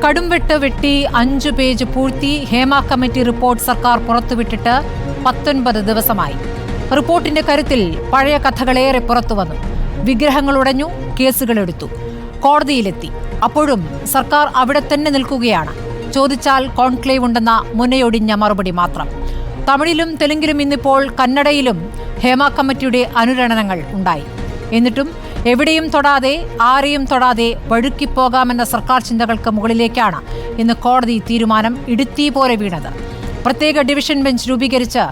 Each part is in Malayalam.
കടുംവെട്ട് വെട്ടി 5 പേജ് പൂഴ്ത്തി ഹേമ കമ്മിറ്റി റിപ്പോർട്ട് സർക്കാർ പുറത്തുവിട്ടിട്ട് 19 ദിവസമായി. റിപ്പോർട്ടിന്റെ കരുത്തിൽ പഴയ കഥകളേറെ പുറത്തുവന്നു. വിഗ്രഹങ്ങൾ ഉടഞ്ഞു, കേസുകളെടുത്തു, കോടതിയിലെത്തി. അപ്പോഴും സർക്കാർ അവിടെ തന്നെ നിൽക്കുകയാണ്. ചോദിച്ചാൽ കോൺക്ലേവ് ഉണ്ടെന്ന മുനയൊടിഞ്ഞ മറുപടി മാത്രം. തമിഴിലും തെലുങ്കിലും ഇന്നിപ്പോൾ കന്നഡയിലും ഹേമ കമ്മിറ്റിയുടെ അനുരണനങ്ങൾ ഉണ്ടായി. എന്നിട്ടും എവിടെയും തൊടാതെ, ആരെയും തൊടാതെ വഴുക്കിപ്പോകാമെന്ന സർക്കാർ ചിന്തകൾക്ക് മുകളിലേക്കാണ് ഇന്ന് കോടതി തീരുമാനം ഇടുത്തി പോലെ വീണത്. പ്രത്യേക ഡിവിഷൻ ബെഞ്ച് രൂപീകരിച്ച്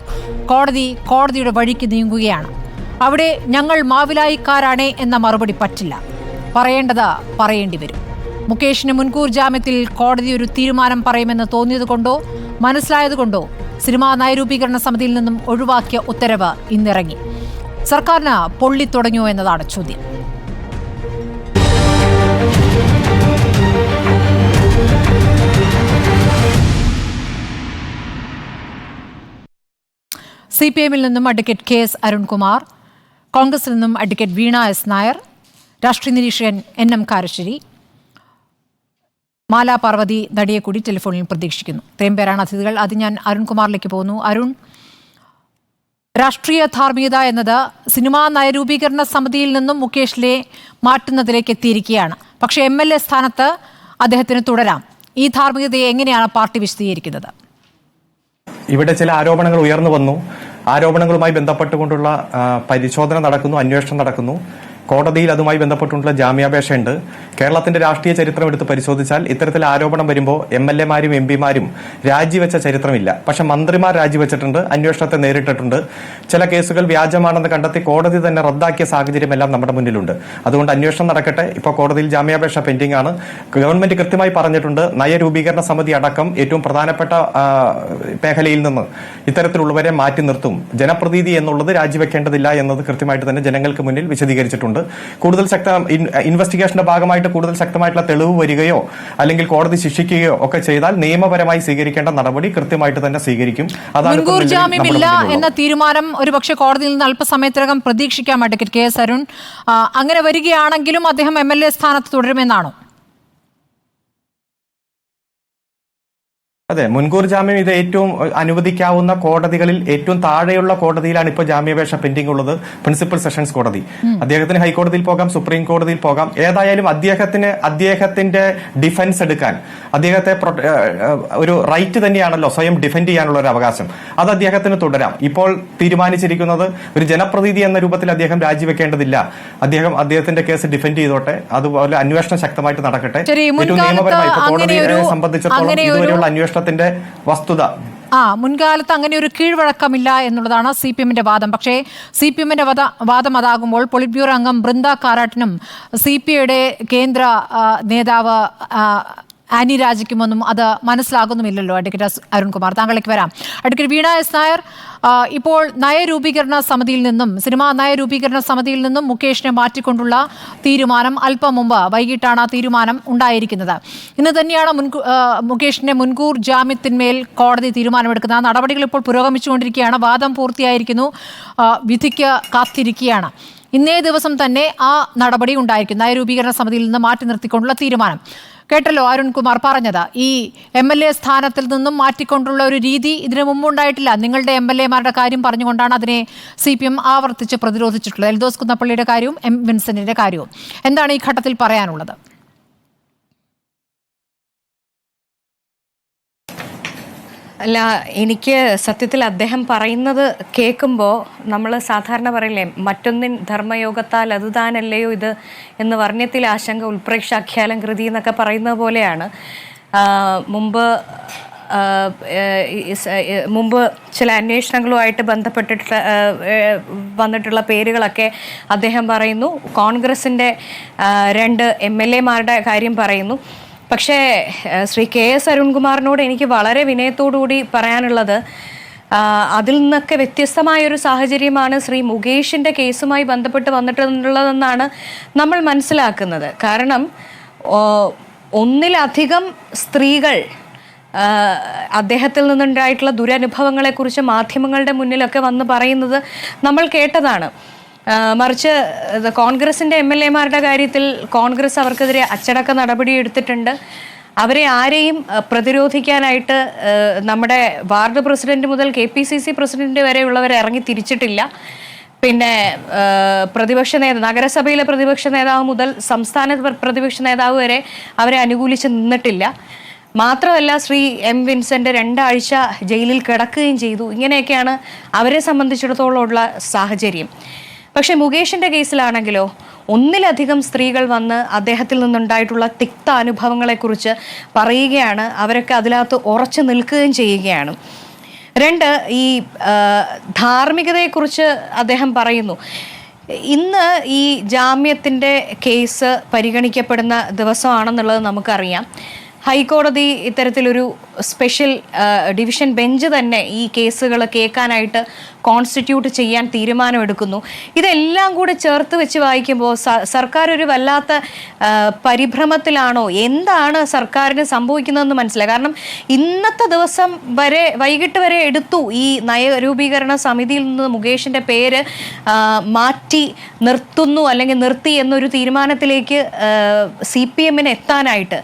കോടതിയുടെ വഴിക്ക് നീങ്ങുകയാണ്. അവിടെ ഞങ്ങൾ മാവിലായിക്കാരാണേ എന്ന മറുപടി പറ്റില്ല. പറയേണ്ടത് പറയേണ്ടി വരും. മുകേഷിന് മുൻകൂർ ജാമ്യത്തിൽ കോടതി ഒരു തീരുമാനം പറയുമെന്ന് തോന്നിയതുകൊണ്ടോ മനസ്സിലായതുകൊണ്ടോ സിനിമാ നയരൂപീകരണ സമിതിയിൽ നിന്നും ഒഴിവാക്കിയ ഉത്തരവ് ഇന്നിറങ്ങി. സർക്കാരിന് പൊള്ളിത്തുടങ്ങിയോ എന്നതാണ് ചോദ്യം. CPM-ൽ നിന്നും അഡ്വക്കേറ്റ് KS അരുൺകുമാർ, കോൺഗ്രസിൽ നിന്നും അഡ്വക്കേറ്റ് വീണ S. നായർ, രാഷ്ട്രീയ നിരീക്ഷകൻ NM കാരശ്ശേരി, മാലാ പാർവതി നടിയെ കൂടി ടെലിഫോണിൽ പ്രതീക്ഷിക്കുന്നു. ഇത്രയും പേരാണ് അതിഥികൾ. അത് ഞാൻ അരുൺകുമാറിലേക്ക് പോകുന്നു. അരുൺ, രാഷ്ട്രീയ ധാർമ്മികത എന്നത് സിനിമാ നയരൂപീകരണ സമിതിയിൽ നിന്നും മുകേഷിലെ മാറ്റുന്നതിലേക്ക് എത്തിയിരിക്കുകയാണ്. പക്ഷേ MLA സ്ഥാനത്ത് അദ്ദേഹത്തിന് തുടരാം. ഈ ധാർമ്മികതയെ എങ്ങനെയാണ് പാർട്ടി വിശദീകരിക്കുന്നത്? ഇവിടെ ചില ആരോപണങ്ങൾ ഉയർന്നു വന്നു. ആരോപണങ്ങളുമായി ബന്ധപ്പെട്ടുകൊണ്ടുള്ള പരിശോധന നടക്കുന്നു, അന്വേഷണം നടക്കുന്നു. കോടതിയിൽ അതുമായി ബന്ധപ്പെട്ടുള്ള ജാമ്യാപേക്ഷയുണ്ട്. കേരളത്തിന്റെ രാഷ്ട്രീയ ചരിത്രം എടുത്ത് പരിശോധിച്ചാൽ ഇത്തരത്തിൽ ആരോപണം വരുമ്പോൾ MLA-മാരും MP-മാരും രാജിവെച്ച ചരിത്രമില്ല. പക്ഷെ മന്ത്രിമാർ രാജിവെച്ചിട്ടുണ്ട്, അന്വേഷണത്തെ നേരിട്ടിട്ടുണ്ട്. ചില കേസുകൾ വ്യാജമാണെന്ന് കണ്ടെത്തി കോടതി തന്നെ റദ്ദാക്കിയ സാഹചര്യമെല്ലാം നമ്മുടെ മുന്നിലുണ്ട്. അതുകൊണ്ട് അന്വേഷണം നടക്കട്ടെ. ഇപ്പോൾ കോടതിയിൽ ജാമ്യാപേക്ഷ പെൻഡിംഗ് ആണ്. ഗവൺമെന്റ് കൃത്യമായി പറഞ്ഞിട്ടുണ്ട്, നയരൂപീകരണ സമിതി അടക്കം ഏറ്റവും പ്രധാനപ്പെട്ട മേഖലയിൽ നിന്ന് ഇത്തരത്തിലുള്ളവരെ മാറ്റി നിർത്തും. ജനപ്രതിനിധി എന്നുള്ളത് രാജിവെക്കേണ്ടതില്ല എന്നത് കൃത്യമായിട്ട് തന്നെ ജനങ്ങൾക്ക് മുന്നിൽ വിശദീകരിച്ചിട്ടുണ്ട്. കൂടുതൽ ഇൻവെസ്റ്റിഗേഷന്റെ ഭാഗമായിട്ട് കൂടുതൽ ശക്തമായിട്ടുള്ള തെളിവ് വരികയോ അല്ലെങ്കിൽ കോടതി ശിക്ഷിക്കുകയോ ഒക്കെ ചെയ്താൽ നിയമപരമായി സ്വീകരിക്കേണ്ട നടപടി കൃത്യമായിട്ട് തന്നെ സ്വീകരിക്കും. മുൻകൂർ ജാമ്യമില്ല എന്ന തീരുമാനം ഒരുപക്ഷെ കോടതിയിൽ നിന്ന് അല്പസമയത്തിനകം പ്രതീക്ഷിക്കാം. അഡ്വക്കേറ്റ് KS അരുൺ, അങ്ങനെ വരികയാണെങ്കിലും അദ്ദേഹം MLA സ്ഥാനത്ത് തുടരുമെന്നാണോ? അതെ, മുൻകൂർ ജാമ്യം ഇത് ഏറ്റവും അനുവദിക്കാവുന്ന കോടതികളിൽ ഏറ്റവും താഴെയുള്ള കോടതിയിലാണ് ഇപ്പോൾ ജാമ്യാപേക്ഷ പെൻഡിംഗ് ഉള്ളത്. പ്രിൻസിപ്പൽ സെഷൻസ് കോടതി. അദ്ദേഹത്തിന് ഹൈക്കോടതിയിൽ പോകാം, സുപ്രീം കോടതിയിൽ പോകാം. ഏതായാലും അദ്ദേഹത്തിന്റെ ഡിഫൻസ് എടുക്കാൻ അദ്ദേഹത്തെ ഒരു റൈറ്റ് തന്നെയാണല്ലോ, സ്വയം ഡിഫെൻഡ് ചെയ്യാനുള്ള ഒരു അവകാശം. അത് അദ്ദേഹത്തിന് തുടരാം. ഇപ്പോൾ തീരുമാനിച്ചിരിക്കുന്നത് ഒരു ജനപ്രതിനിധി എന്ന രൂപത്തിൽ അദ്ദേഹം രാജിവെക്കേണ്ടതില്ല. അദ്ദേഹത്തിന്റെ കേസ് ഡിഫെൻഡ് ചെയ്തോട്ടെ. അതുപോലെ അന്വേഷണം ശക്തമായിട്ട് നടക്കട്ടെ. ഏറ്റവും നിയമപരമായി കോടതിയെ സംബന്ധിച്ചിടത്തോളം ഇതുവരെയുള്ള അന്വേഷണം വസ്തുത മുൻകാലത്ത് അങ്ങനെ ഒരു കീഴ്വഴക്കമില്ല എന്നുള്ളതാണ് CPM-ന്റെ വാദം. പക്ഷേ CPM-ന്റെ വാദം അതാകുമ്പോൾ പൊളിറ്റ് ബ്യൂറോ അംഗം ബൃന്ദ കാരാട്ടിനും CPI-യുടെ കേന്ദ്ര നേതാവ് ആനി രാജയ്ക്കുമൊന്നും അത് മനസ്സിലാകുന്നുമില്ലല്ലോ. അഡ്വക്കേറ്റ് അരുൺകുമാർ, താങ്കളിലേക്ക് വരാം. അഡ്വക്കേറ്റ് വീണ S. നായർ, ഇപ്പോൾ നയരൂപീകരണ സമിതിയിൽ നിന്നും, സിനിമാ നയരൂപീകരണ സമിതിയിൽ നിന്നും മുകേഷിനെ മാറ്റിക്കൊണ്ടുള്ള തീരുമാനം അല്പം മുമ്പ് വൈകിട്ടാണ് ആ തീരുമാനം ഉണ്ടായിരിക്കുന്നത്. ഇന്ന് തന്നെയാണ് മുകേഷിന്റെ മുൻകൂർ ജാമ്യത്തിന്മേൽ കോടതി തീരുമാനമെടുക്കുന്നത്. ആ നടപടികൾ ഇപ്പോൾ പുരോഗമിച്ചുകൊണ്ടിരിക്കുകയാണ്. വാദം പൂർത്തിയായിരിക്കുന്നു, വിധിക്ക് കാത്തിരിക്കുകയാണ്. ഇന്നേ ദിവസം തന്നെ ആ നടപടി ഉണ്ടായിരിക്കും. നയരൂപീകരണ സമിതിയിൽ നിന്ന് മാറ്റി നിർത്തിക്കൊണ്ടുള്ള തീരുമാനം. കേട്ടല്ലോ അരുൺകുമാർ പറഞ്ഞത്. ഈ MLA സ്ഥാനത്തിൽ നിന്നും മാറ്റിക്കൊണ്ടുള്ള ഒരു രീതി ഇതിനു മുമ്പുണ്ടായിട്ടില്ല. നിങ്ങളുടെ MLA-മാരുടെ കാര്യം പറഞ്ഞുകൊണ്ടാണ് അതിനെ CPM ആവർത്തിച്ച് പ്രതിരോധിച്ചിട്ടുള്ളത്. എൽദോസ് കുന്നപ്പള്ളിയുടെ കാര്യവും M. വിൻസെന്റിന്റെ കാര്യവും. എന്താണ് ഈ ഘട്ടത്തിൽ പറയാനുള്ളത്? അല്ല, എനിക്ക് സത്യത്തിൽ അദ്ദേഹം പറയുന്നത് കേൾക്കുമ്പോൾ നമ്മൾ സാധാരണ പറയില്ലേ, മറ്റൊന്നിൻ ധർമ്മയോഗത്താൽ അത് താനല്ലയോ ഇത് എന്ന് വർണ്ണ്യത്തിൽ ആശങ്ക ഉൾപ്രേക്ഷാഖ്യാലം കൃതി എന്നൊക്കെ പറയുന്നത് പോലെയാണ്. മുമ്പ് ചില അന്വേഷണങ്ങളുമായിട്ട് വന്നിട്ടുള്ള പേരുകളൊക്കെ അദ്ദേഹം പറയുന്നു. കോൺഗ്രസിൻ്റെ 2 MLA-മാരുടെ കാര്യം പറയുന്നു. പക്ഷേ ശ്രീ KS അരുൺകുമാറിനോട് എനിക്ക് വളരെ വിനയത്തോടുകൂടി പറയാനുള്ളത്, അതിൽ നിന്നൊക്കെ വ്യത്യസ്തമായൊരു സാഹചര്യമാണ് ശ്രീ മുകേഷിൻ്റെ കേസുമായി ബന്ധപ്പെട്ട് വന്നിട്ടുള്ളതെന്നാണ് നമ്മൾ മനസ്സിലാക്കുന്നത്. കാരണം ഒന്നിലധികം സ്ത്രീകൾ അദ്ദേഹത്തിൽ നിന്നുണ്ടായിട്ടുള്ള ദുരനുഭവങ്ങളെക്കുറിച്ച് മാധ്യമങ്ങളുടെ മുന്നിലൊക്കെ വന്ന് പറയുന്നത് നമ്മൾ കേട്ടതാണ്. മറിച്ച് കോൺഗ്രസിൻ്റെ MLA-മാരുടെ കാര്യത്തിൽ കോൺഗ്രസ് അവർക്കെതിരെ അച്ചടക്ക നടപടി എടുത്തിട്ടുണ്ട്. അവരെ ആരെയും പ്രതിരോധിക്കാനായിട്ട് നമ്മുടെ വാർഡ് പ്രസിഡന്റ് മുതൽ KPCC പ്രസിഡന്റ് വരെയുള്ളവരെ ഇറങ്ങി തിരിച്ചിട്ടില്ല. പിന്നെ നഗരസഭയിലെ പ്രതിപക്ഷ നേതാവ് മുതൽ സംസ്ഥാന പ്രതിപക്ഷ നേതാവ് വരെ അവരെ അനുകൂലിച്ച് നിന്നിട്ടില്ല. മാത്രമല്ല ശ്രീ M. വിൻസെന്റ് 2 ആഴ്ച ജയിലിൽ കിടക്കുകയും ചെയ്തു. ഇങ്ങനെയൊക്കെയാണ് അവരെ സംബന്ധിച്ചിടത്തോളം ഉള്ള സാഹചര്യം. പക്ഷെ മുകേഷിന്റെ കേസിലാണെങ്കിലോ ഒന്നിലധികം സ്ത്രീകൾ വന്ന് അദ്ദേഹത്തിൽ നിന്നുണ്ടായിട്ടുള്ള തിക്ത അനുഭവങ്ങളെക്കുറിച്ച് പറയുകയാണ്. അവരൊക്കെ അതിനകത്ത് ഉറച്ചു നിൽക്കുകയും ചെയ്യുകയാണ്. 2, ഈ ധാർമ്മികതയെക്കുറിച്ച് അദ്ദേഹം പറയുന്നു. ഇന്ന് ഈ ജാമ്യത്തിൻ്റെ കേസ് പരിഗണിക്കപ്പെടുന്ന ദിവസമാണെന്നുള്ളത് നമുക്കറിയാം. ഹൈക്കോടതി ഇത്തരത്തിലൊരു സ്പെഷ്യൽ ഡിവിഷൻ ബെഞ്ച് തന്നെ ഈ കേസുകൾ കേൾക്കാനായിട്ട് കോൺസ്റ്റിറ്റ്യൂട്ട് ചെയ്യാൻ തീരുമാനമെടുക്കുന്നു. ഇതെല്ലാം കൂടെ ചേർത്ത് വെച്ച് വായിക്കുമ്പോൾ സർക്കാർ ഒരു വല്ലാത്ത പരിഭ്രമത്തിലാണോ, എന്താണ് സർക്കാരിന് സംഭവിക്കുന്നതെന്ന് മനസ്സിലായി. കാരണം ഇന്നത്തെ ദിവസം വരെ വൈകിട്ട് വരെ എടുത്തു ഈ നയരൂപീകരണ സമിതിയിൽ നിന്ന് മുകേഷിൻ്റെ പേര് മാറ്റി നിർത്തുന്നു അല്ലെങ്കിൽ നിർത്തി എന്നൊരു തീരുമാനത്തിലേക്ക് CPM എത്താനായിട്ട്.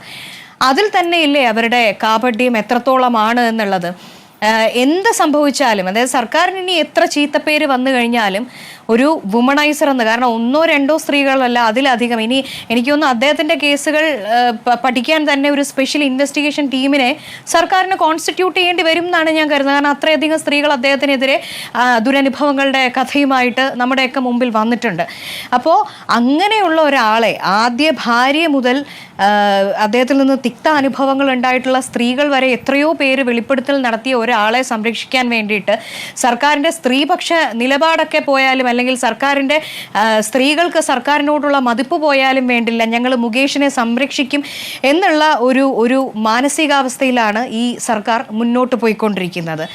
അതിൽ തന്നെയില്ലേ അവരുടെ കാപട്യം എത്രത്തോളമാണ് എന്നുള്ളത്. എന്ത് സംഭവിച്ചാലും, അതായത് സർക്കാരിന് ഇനി എത്ര ചീത്തപ്പേര് വന്നു കഴിഞ്ഞാലും ഒരു വുമണൈസർ എന്ന്, കാരണം 1 or 2 സ്ത്രീകളല്ല അതിലധികം, ഇനി എനിക്ക് തോന്നുന്നു അദ്ദേഹത്തിൻ്റെ കേസുകൾ പഠിക്കാൻ തന്നെ ഒരു സ്പെഷ്യൽ ഇൻവെസ്റ്റിഗേഷൻ ടീമിനെ സർക്കാരിന് കോൺസ്റ്റിറ്റ്യൂട്ട് ചെയ്യേണ്ടി വരും എന്നാണ് ഞാൻ കരുതുന്നത്. കാരണം അത്രയധികം സ്ത്രീകൾ അദ്ദേഹത്തിനെതിരെ ദുരനുഭവങ്ങളുടെ കഥയുമായിട്ട് നമ്മുടെയൊക്കെ മുമ്പിൽ വന്നിട്ടുണ്ട്. അപ്പോൾ അങ്ങനെയുള്ള ഒരാളെ, ആദ്യ ഭാര്യ മുതൽ അദ്ദേഹത്തിൽ നിന്ന് തിക്ത അനുഭവങ്ങൾ ഉണ്ടായിട്ടുള്ള സ്ത്രീകൾ വരെ എത്രയോ പേര് വെളിപ്പെടുത്തൽ നടത്തിയ ഒരാളെ സംരക്ഷിക്കാൻ വേണ്ടിയിട്ട് സർക്കാരിൻ്റെ സ്ത്രീപക്ഷ നിലപാടൊക്കെ പോയാലും, അല്ലെങ്കിൽ സർക്കാരിൻ്റെ സ്ത്രീകൾക്ക് സർക്കാരിനോടുള്ള മതിപ്പ് പോയാലും വേണ്ടില്ല, ഞങ്ങൾ മുകേഷിനെ സംരക്ഷിക്കും എന്നുള്ള ഒരു മാനസികാവസ്ഥയിലാണ് ഈ സർക്കാർ മുന്നോട്ട് പോയിക്കൊണ്ടിരിക്കുന്നത്.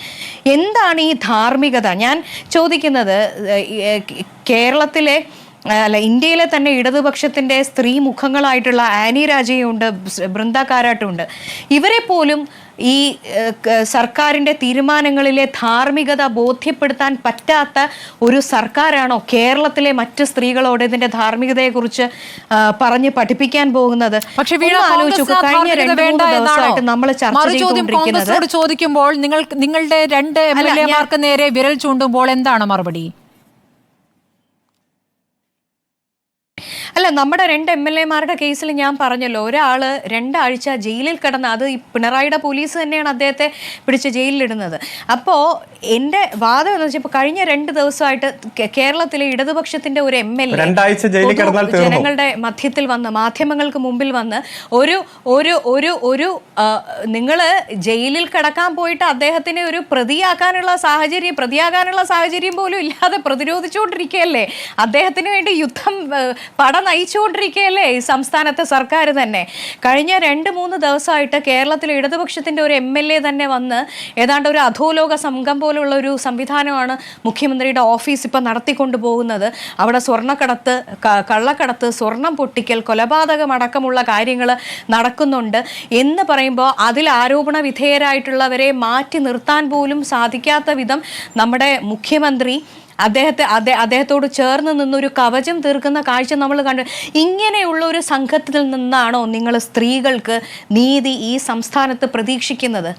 എന്താണ് ഈ ധാർമ്മികത? ഞാൻ ചോദിക്കുന്നത്, കേരളത്തിലെ ഇന്ത്യയിലെ തന്നെ ഇടതുപക്ഷത്തിൻ്റെ സ്ത്രീ മുഖങ്ങളായിട്ടുള്ള ആനി രാജയുണ്ട്, ബൃന്ദ കാരാട്ടുണ്ട്. ഇവരെ പോലും ഈ സർക്കാരിൻ്റെ തീരുമാനങ്ങളിലെ ധാർമ്മികത ബോധ്യപ്പെടുത്താൻ പറ്റാത്ത ഒരു സർക്കാരാണോ കേരളത്തിലെ മറ്റ് സ്ത്രീകളോട് ഇതിന്റെ ധാർമ്മികതയെക്കുറിച്ച് പറഞ്ഞ് പഠിപ്പിക്കാൻ പോകുന്നത്? പക്ഷേ കഴിഞ്ഞ 2-3 ദിവസമായിട്ട് നമ്മൾ ചർച്ച ചെയ്തുകൊണ്ടിരിക്കുന്നത്, ചോദിക്കുമ്പോൾ നിങ്ങളുടെ 2 MLA-മാർക്ക് നേരെ വിരൽ ചൂണ്ടുമ്പോൾ എന്താണ് മറുപടി? അല്ല, നമ്മുടെ 2 MLA-മാരുടെ കേസിൽ ഞാൻ പറഞ്ഞല്ലോ, ഒരാൾ 2 ആഴ്ച ജയിലിൽ കിടന്ന്, അത് ഈ പിണറായിയുടെ പോലീസ് തന്നെയാണ് അദ്ദേഹത്തെ പിടിച്ച് ജയിലിലിടുന്നത്. അപ്പോൾ എൻ്റെ വാദം എന്ന് വെച്ചാൽ കഴിഞ്ഞ 2 ദിവസമായിട്ട് കേരളത്തിലെ ഇടതുപക്ഷത്തിന്റെ ഒരു MLA ജനങ്ങളുടെ മധ്യത്തിൽ വന്ന്, മാധ്യമങ്ങൾക്ക് മുമ്പിൽ വന്ന് ഒരു ഒരു ഒരു ഒരു നിങ്ങൾ ജയിലിൽ കിടക്കാൻ പോയിട്ട് അദ്ദേഹത്തിനെ ഒരു പ്രതിയാകാനുള്ള സാഹചര്യം പോലും ഇല്ലാതെ പ്രതിരോധിച്ചുകൊണ്ടിരിക്കുകയല്ലേ, അദ്ദേഹത്തിന് വേണ്ടി യുദ്ധം നയിച്ചുകൊണ്ടിരിക്കുകയല്ലേ ഈ സംസ്ഥാനത്തെ സർക്കാർ തന്നെ. കഴിഞ്ഞ 2-3 ദിവസമായിട്ട് കേരളത്തിലെ ഇടതുപക്ഷത്തിന്റെ ഒരു MLA തന്നെ വന്ന് ഏതാണ്ട് ഒരു അധോലോക സംഘം പോലുള്ള ഒരു സംവിധാനമാണ് മുഖ്യമന്ത്രിയുടെ ഓഫീസ് ഇപ്പം നടത്തിക്കൊണ്ടു പോകുന്നത്. അവിടെ സ്വർണ്ണക്കടത്ത്, കള്ളക്കടത്ത്, സ്വർണം പൊട്ടിക്കൽ, കൊലപാതകം അടക്കമുള്ള കാര്യങ്ങൾ നടക്കുന്നുണ്ട് എന്ന് പറയുമ്പോൾ അതിൽ ആരോപണ വിധേയരായിട്ടുള്ളവരെ മാറ്റി നിർത്താൻ പോലും സാധിക്കാത്ത വിധം നമ്മുടെ മുഖ്യമന്ത്രി അദ്ദേഹത്തോട് ചേർന്ന് നിന്നൊരു കവചം തീർക്കുന്ന കാഴ്ച നമ്മൾ കണ്ടു. ഇങ്ങനെയുള്ള ഒരു സംഘത്തിൽ നിന്നാണോ നിങ്ങൾ സ്ത്രീകൾക്ക് നീതി ഈ സംസ്ഥാനത്ത് പ്രതീക്ഷിക്കുന്നത്?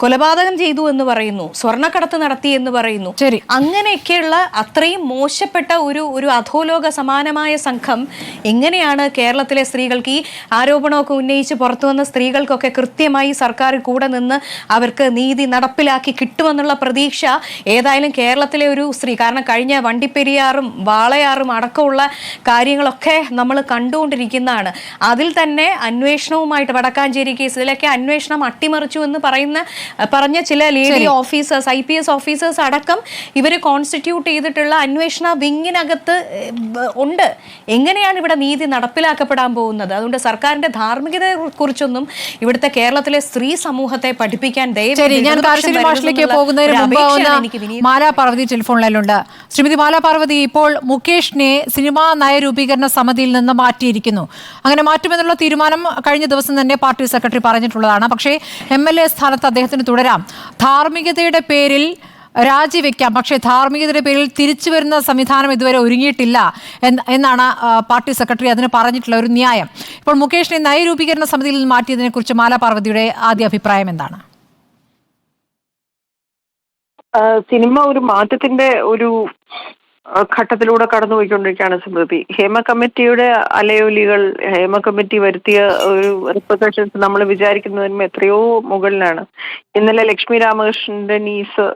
കൊലപാതകം ചെയ്തു എന്ന് പറയുന്നു, സ്വർണ്ണക്കടത്ത് നടത്തി എന്ന് പറയുന്നു. അങ്ങനെയൊക്കെയുള്ള അത്രയും മോശപ്പെട്ട ഒരു അധോലോക സമാനമായ സംഘം എങ്ങനെയാണ് കേരളത്തിലെ സ്ത്രീകൾക്ക്, ഈ ആരോപണമൊക്കെ ഉന്നയിച്ച് പുറത്തു വന്ന സ്ത്രീകൾക്കൊക്കെ കൃത്യമായി സർക്കാർ കൂടെ നിന്ന് അവർക്ക് നീതി നടപ്പിലാക്കി കിട്ടുമെന്നുള്ള പ്രതീക്ഷ ഏതായാലും കേരളത്തിലെ ഒരു സ്ത്രീ, കാരണം കഴിഞ്ഞ വണ്ടിപ്പെരിയാറും വാളയാറും അടക്കമുള്ള കാര്യങ്ങളൊക്കെ നമ്മൾ കണ്ടുകൊണ്ടിരിക്കുന്നതാണ്. അതിൽ തന്നെ അന്വേഷണവുമായിട്ട് വടക്കാഞ്ചേരി കേസിലൊക്കെ അന്വേഷണം അട്ടിമറിച്ചു എന്ന് പറഞ്ഞ ചില ലേഡി ഓഫീസേഴ്സ്, IPS ഓഫീസേഴ്സ് അടക്കം ഇവർ കോൺസ്റ്റിറ്റ്യൂട്ട് ചെയ്തിട്ടുള്ള അന്വേഷണ വിങ്ങിനകത്ത് ഉണ്ട്. എങ്ങനെയാണ് ഇവിടെ നീതി നടപ്പിലാക്കപ്പെടാൻ പോകുന്നത്? അതുകൊണ്ട് സർക്കാരിന്റെ ധാർമ്മികതയെ കുറിച്ചൊന്നും ഇവിടുത്തെ കേരളത്തിലെ സ്ത്രീ സമൂഹത്തെ പഠിപ്പിക്കാൻ മാലാ പാർവതി ടെലിഫോൺ ലൈനിലുണ്ട്. ശ്രീമതി മാലാ പാർവതി, ഇപ്പോൾ മുകേഷിനെ സിനിമാ നയരൂപീകരണ സമിതിയിൽ നിന്ന് മാറ്റിയിരിക്കുന്നു. അങ്ങനെ മാറ്റുമെന്നുള്ള തീരുമാനം കഴിഞ്ഞ ദിവസം തന്നെ പാർട്ടി സെക്രട്ടറി പറഞ്ഞിട്ടുള്ളതാണ്. പക്ഷേ MLA സ്ഥാനത്ത് അദ്ദേഹത്തിന് തുടരാം. ധാർമ്മികതയുടെ പേരിൽ രാജിവെക്കാം, പക്ഷേ ധാർമ്മികതയുടെ പേരിൽ തിരിച്ചു വരുന്ന സംവിധാനം ഇതുവരെ ഒരുങ്ങിയിട്ടില്ല എന്നാണ് പാർട്ടി സെക്രട്ടറി അതിന് പറഞ്ഞിട്ടുള്ള ഒരു ന്യായം. ഇപ്പോൾ മുകേഷിനെ നയരൂപീകരണ സമിതിയിൽ നിന്ന് മാറ്റിയതിനെ കുറിച്ച് മാലാ പാർവതിയുടെ ആദ്യ അഭിപ്രായം എന്താണ്? സിനിമ ഒരു മാറ്റത്തിന്റെ ഒരു ഘട്ടത്തിലൂടെ കടന്നുപോയിക്കൊണ്ടിരിക്കുകയാണ് സ്മൃതി. ഹേമ കമ്മിറ്റിയുടെ അലയൊലികൾ, ഹേമ കമ്മിറ്റി വരുത്തിയ ഒരു റിപ്പർക്കഷൻസ് നമ്മൾ വിചാരിക്കുന്നതിനും എത്രയോ മുകളിലാണ്. ഇന്നലെ ലക്ഷ്മി രാമകൃഷ്ണന്റെ നീസ്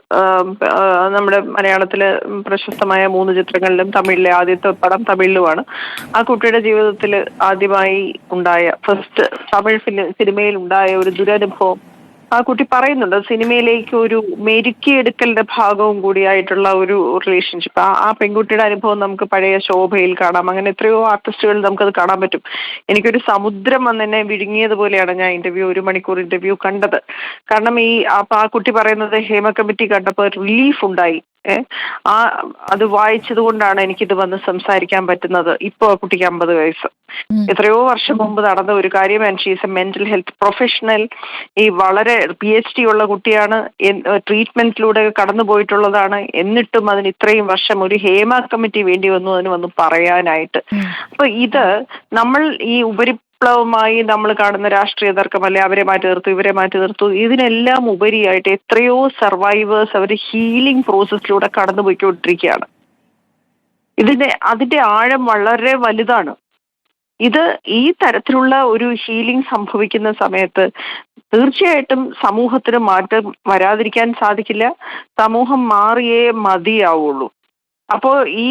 നമ്മുടെ മലയാളത്തില് പ്രശസ്തമായ 3 ചിത്രങ്ങളിലും തമിഴിലെ ആദ്യത്തെ പടം തമിഴിലുമാണ്. ആ കുട്ടിയുടെ ജീവിതത്തിൽ ആദ്യമായി ഉണ്ടായ ഫസ്റ്റ് തമിഴ് സിനിമയിൽ ഉണ്ടായ ഒരു ദുരനുഭവം ആ കുട്ടി പറയുന്നുണ്ട്. സിനിമയിലേക്ക് ഒരു മെരുക്കിയെടുക്കലിന്റെ ഭാഗവും കൂടിയായിട്ടുള്ള ഒരു റിലേഷൻഷിപ്പ്. ആ പെൺകുട്ടിയുടെ അനുഭവം നമുക്ക് പഴയ ശോഭയിൽ കാണാം. അങ്ങനെ എത്രയോ ആർട്ടിസ്റ്റുകളിൽ നമുക്കത് കാണാൻ പറ്റും. എനിക്കൊരു സമുദ്രം വന്ന് എന്നെ വിഴുങ്ങിയതുപോലെയാണ് ഞാൻ 1 മണിക്കൂർ ഇന്റർവ്യൂ കണ്ടത്. കാരണം ആ കുട്ടി പറയുന്നത് ഹേമ കമ്മിറ്റി കണ്ടപ്പോൾ റിലീഫ് ഉണ്ടായി. അത് വായിച്ചത് കൊണ്ടാണ് എനിക്കിത് വന്ന് സംസാരിക്കാൻ പറ്റുന്നത്. ഇപ്പൊ ആ കുട്ടിക്ക് 50 വയസ്സ്. എത്രയോ വർഷം മുമ്പ് നടന്ന ഒരു കാര്യം. And she's A mental health professional. ഈ വളരെ PhD ഉള്ള കുട്ടിയാണ്. ട്രീറ്റ്മെന്റിലൂടെ കടന്നു പോയിട്ടുള്ളതാണ്. എന്നിട്ടും അതിന് ഇത്രയും വർഷം ഒരു ഹേമ കമ്മിറ്റി വേണ്ടി വന്നു അതിന് വന്ന് പറയാനായിട്ട്. അപ്പൊ ഇത് നമ്മൾ ഈ വിപ്ലവമായി നമ്മൾ കാണുന്ന രാഷ്ട്രീയ തർക്കമല്ലേ, അവരെ മാറ്റി നിർത്തും ഇവരെ മാറ്റി നിർത്തും, ഇതിനെല്ലാം ഉപരിയായിട്ട് എത്രയോ സർവൈവേഴ്സ് അവർ ഹീലിംഗ് പ്രോസസ്സിലൂടെ കടന്നു പോയിക്കൊണ്ടിരിക്കുകയാണ്. അതിന്റെ ആഴം വളരെ വലുതാണ്. ഇത് ഈ തരത്തിലുള്ള ഒരു ഹീലിംഗ് സംഭവിക്കുന്ന സമയത്ത് തീർച്ചയായിട്ടും സമൂഹത്തിന് മാറ്റം വരാതിരിക്കാൻ സാധിക്കില്ല. സമൂഹം മാറിയേ മതിയാവുള്ളൂ. അപ്പോൾ ഈ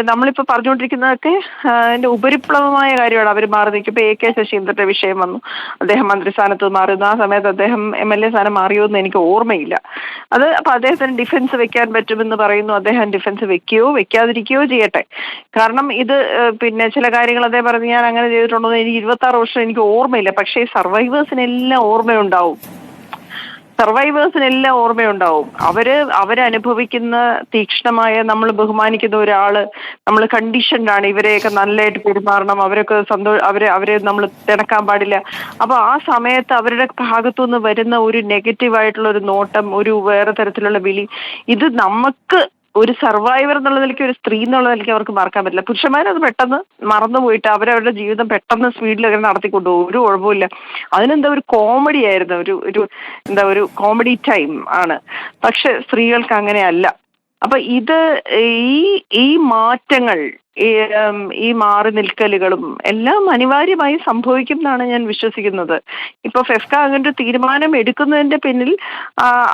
നമ്മളിപ്പോ പറഞ്ഞുകൊണ്ടിരിക്കുന്നതൊക്കെ അതിന്റെ ഉപരിപ്ലവമായ കാര്യമാണ്. അവർ മാറി നിൽക്കും. ഇപ്പൊ AK ശശീന്ദ്രന്റെ വിഷയം വന്നു, അദ്ദേഹം മന്ത്രിസ്ഥാനത്ത് മാറുന്നു. ആ സമയത്ത് അദ്ദേഹം MLA സ്ഥാനം മാറിയോ എന്ന് എനിക്ക് ഓർമ്മയില്ല. അപ്പൊ അദ്ദേഹത്തിന് ഡിഫൻസ് വെക്കാൻ പറ്റുമെന്ന് പറയുന്നു. അദ്ദേഹം ഡിഫൻസ് വെക്കുകയോ വെക്കാതിരിക്കുകയോ ചെയ്യട്ടെ. കാരണം ഇത് പിന്നെ ചില കാര്യങ്ങൾ അദ്ദേഹം പറഞ്ഞു ഞാൻ അങ്ങനെ ചെയ്തിട്ടുണ്ടോ എന്ന് എനിക്ക് 26 വർഷം എനിക്ക് ഓർമ്മയില്ല. പക്ഷേ സർവൈവേഴ്സിനെല്ലാം ഓർമ്മയുണ്ടാവും. അവരനുഭവിക്കുന്ന തീക്ഷ്ണമായ, നമ്മൾ ബഹുമാനിക്കുന്ന ഒരാള്, നമ്മൾ കണ്ടീഷൻഡാണ് ഇവരെയൊക്കെ നല്ലതായിട്ട് പെരുമാറണം, അവരൊക്കെ അവരെ നമ്മൾ തിണക്കാൻ പാടില്ല. അപ്പൊ ആ സമയത്ത് അവരുടെ ഭാഗത്തുനിന്ന് വരുന്ന ഒരു നെഗറ്റീവായിട്ടുള്ള ഒരു നോട്ടം, ഒരു വേറെ തരത്തിലുള്ള വിളി, ഇത് നമുക്ക് ഒരു സർവൈവർ എന്നുള്ള നിലയ്ക്ക്, ഒരു സ്ത്രീ എന്നുള്ള നിലയ്ക്ക് അവർക്ക് മറക്കാൻ പറ്റില്ല. പുരുഷന്മാരത് പെട്ടെന്ന് മറന്നുപോയിട്ട് അവരവരുടെ ജീവിതം പെട്ടെന്ന് സ്പീഡിൽ അങ്ങനെ നടത്തിക്കൊണ്ടുപോകും. ഒരു കുഴപ്പമില്ല. അതിനെന്താ ഒരു കോമഡി ആയിരുന്നു, ഒരു കോമഡി ടൈം ആണ്. പക്ഷെ സ്ത്രീകൾക്ക് അങ്ങനെയല്ല. അപ്പൊ ഇത് ഈ മാറ്റങ്ങൾ, ഈ മാറി നിൽക്കലുകളും എല്ലാം അനിവാര്യമായി സംഭവിക്കും എന്നാണ് ഞാൻ വിശ്വസിക്കുന്നത്. ഇപ്പൊ ഫെഫ്ക അങ്ങനെ ഒരു തീരുമാനം എടുക്കുന്നതിന്റെ പിന്നിൽ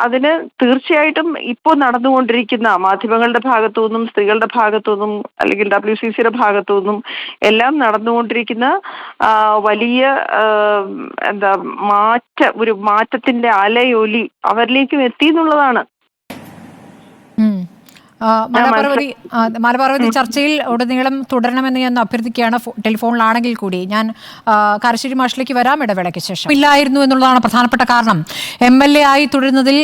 അതിന് തീർച്ചയായിട്ടും ഇപ്പോൾ നടന്നുകൊണ്ടിരിക്കുന്ന മാധ്യമങ്ങളുടെ ഭാഗത്തു നിന്നും സ്ത്രീകളുടെ ഭാഗത്തു നിന്നും അല്ലെങ്കിൽ WCCയുടെ ഭാഗത്തു നിന്നും എല്ലാം നടന്നുകൊണ്ടിരിക്കുന്ന വലിയ ഒരു മാറ്റത്തിന്റെ അലയൊലി അവരിലേക്കും എത്തി എന്നുള്ളതാണ്. മാലപാർവതി, ചർച്ചയിൽ ഉടനീളം തുടരണമെന്ന് ഞാൻ അഭ്യർത്ഥിക്കുകയാണ്. ടെലിഫോണിലാണെങ്കിൽ കൂടി ഞാൻ കാരശ്ശേരി മാഷിലേക്ക് വരാം ഇടവേളയ്ക്ക് ശേഷം. ഇല്ലായിരുന്നു എന്നുള്ളതാണ് പ്രധാനപ്പെട്ട കാരണം. MLA ആയി തുടരുന്നതിൽ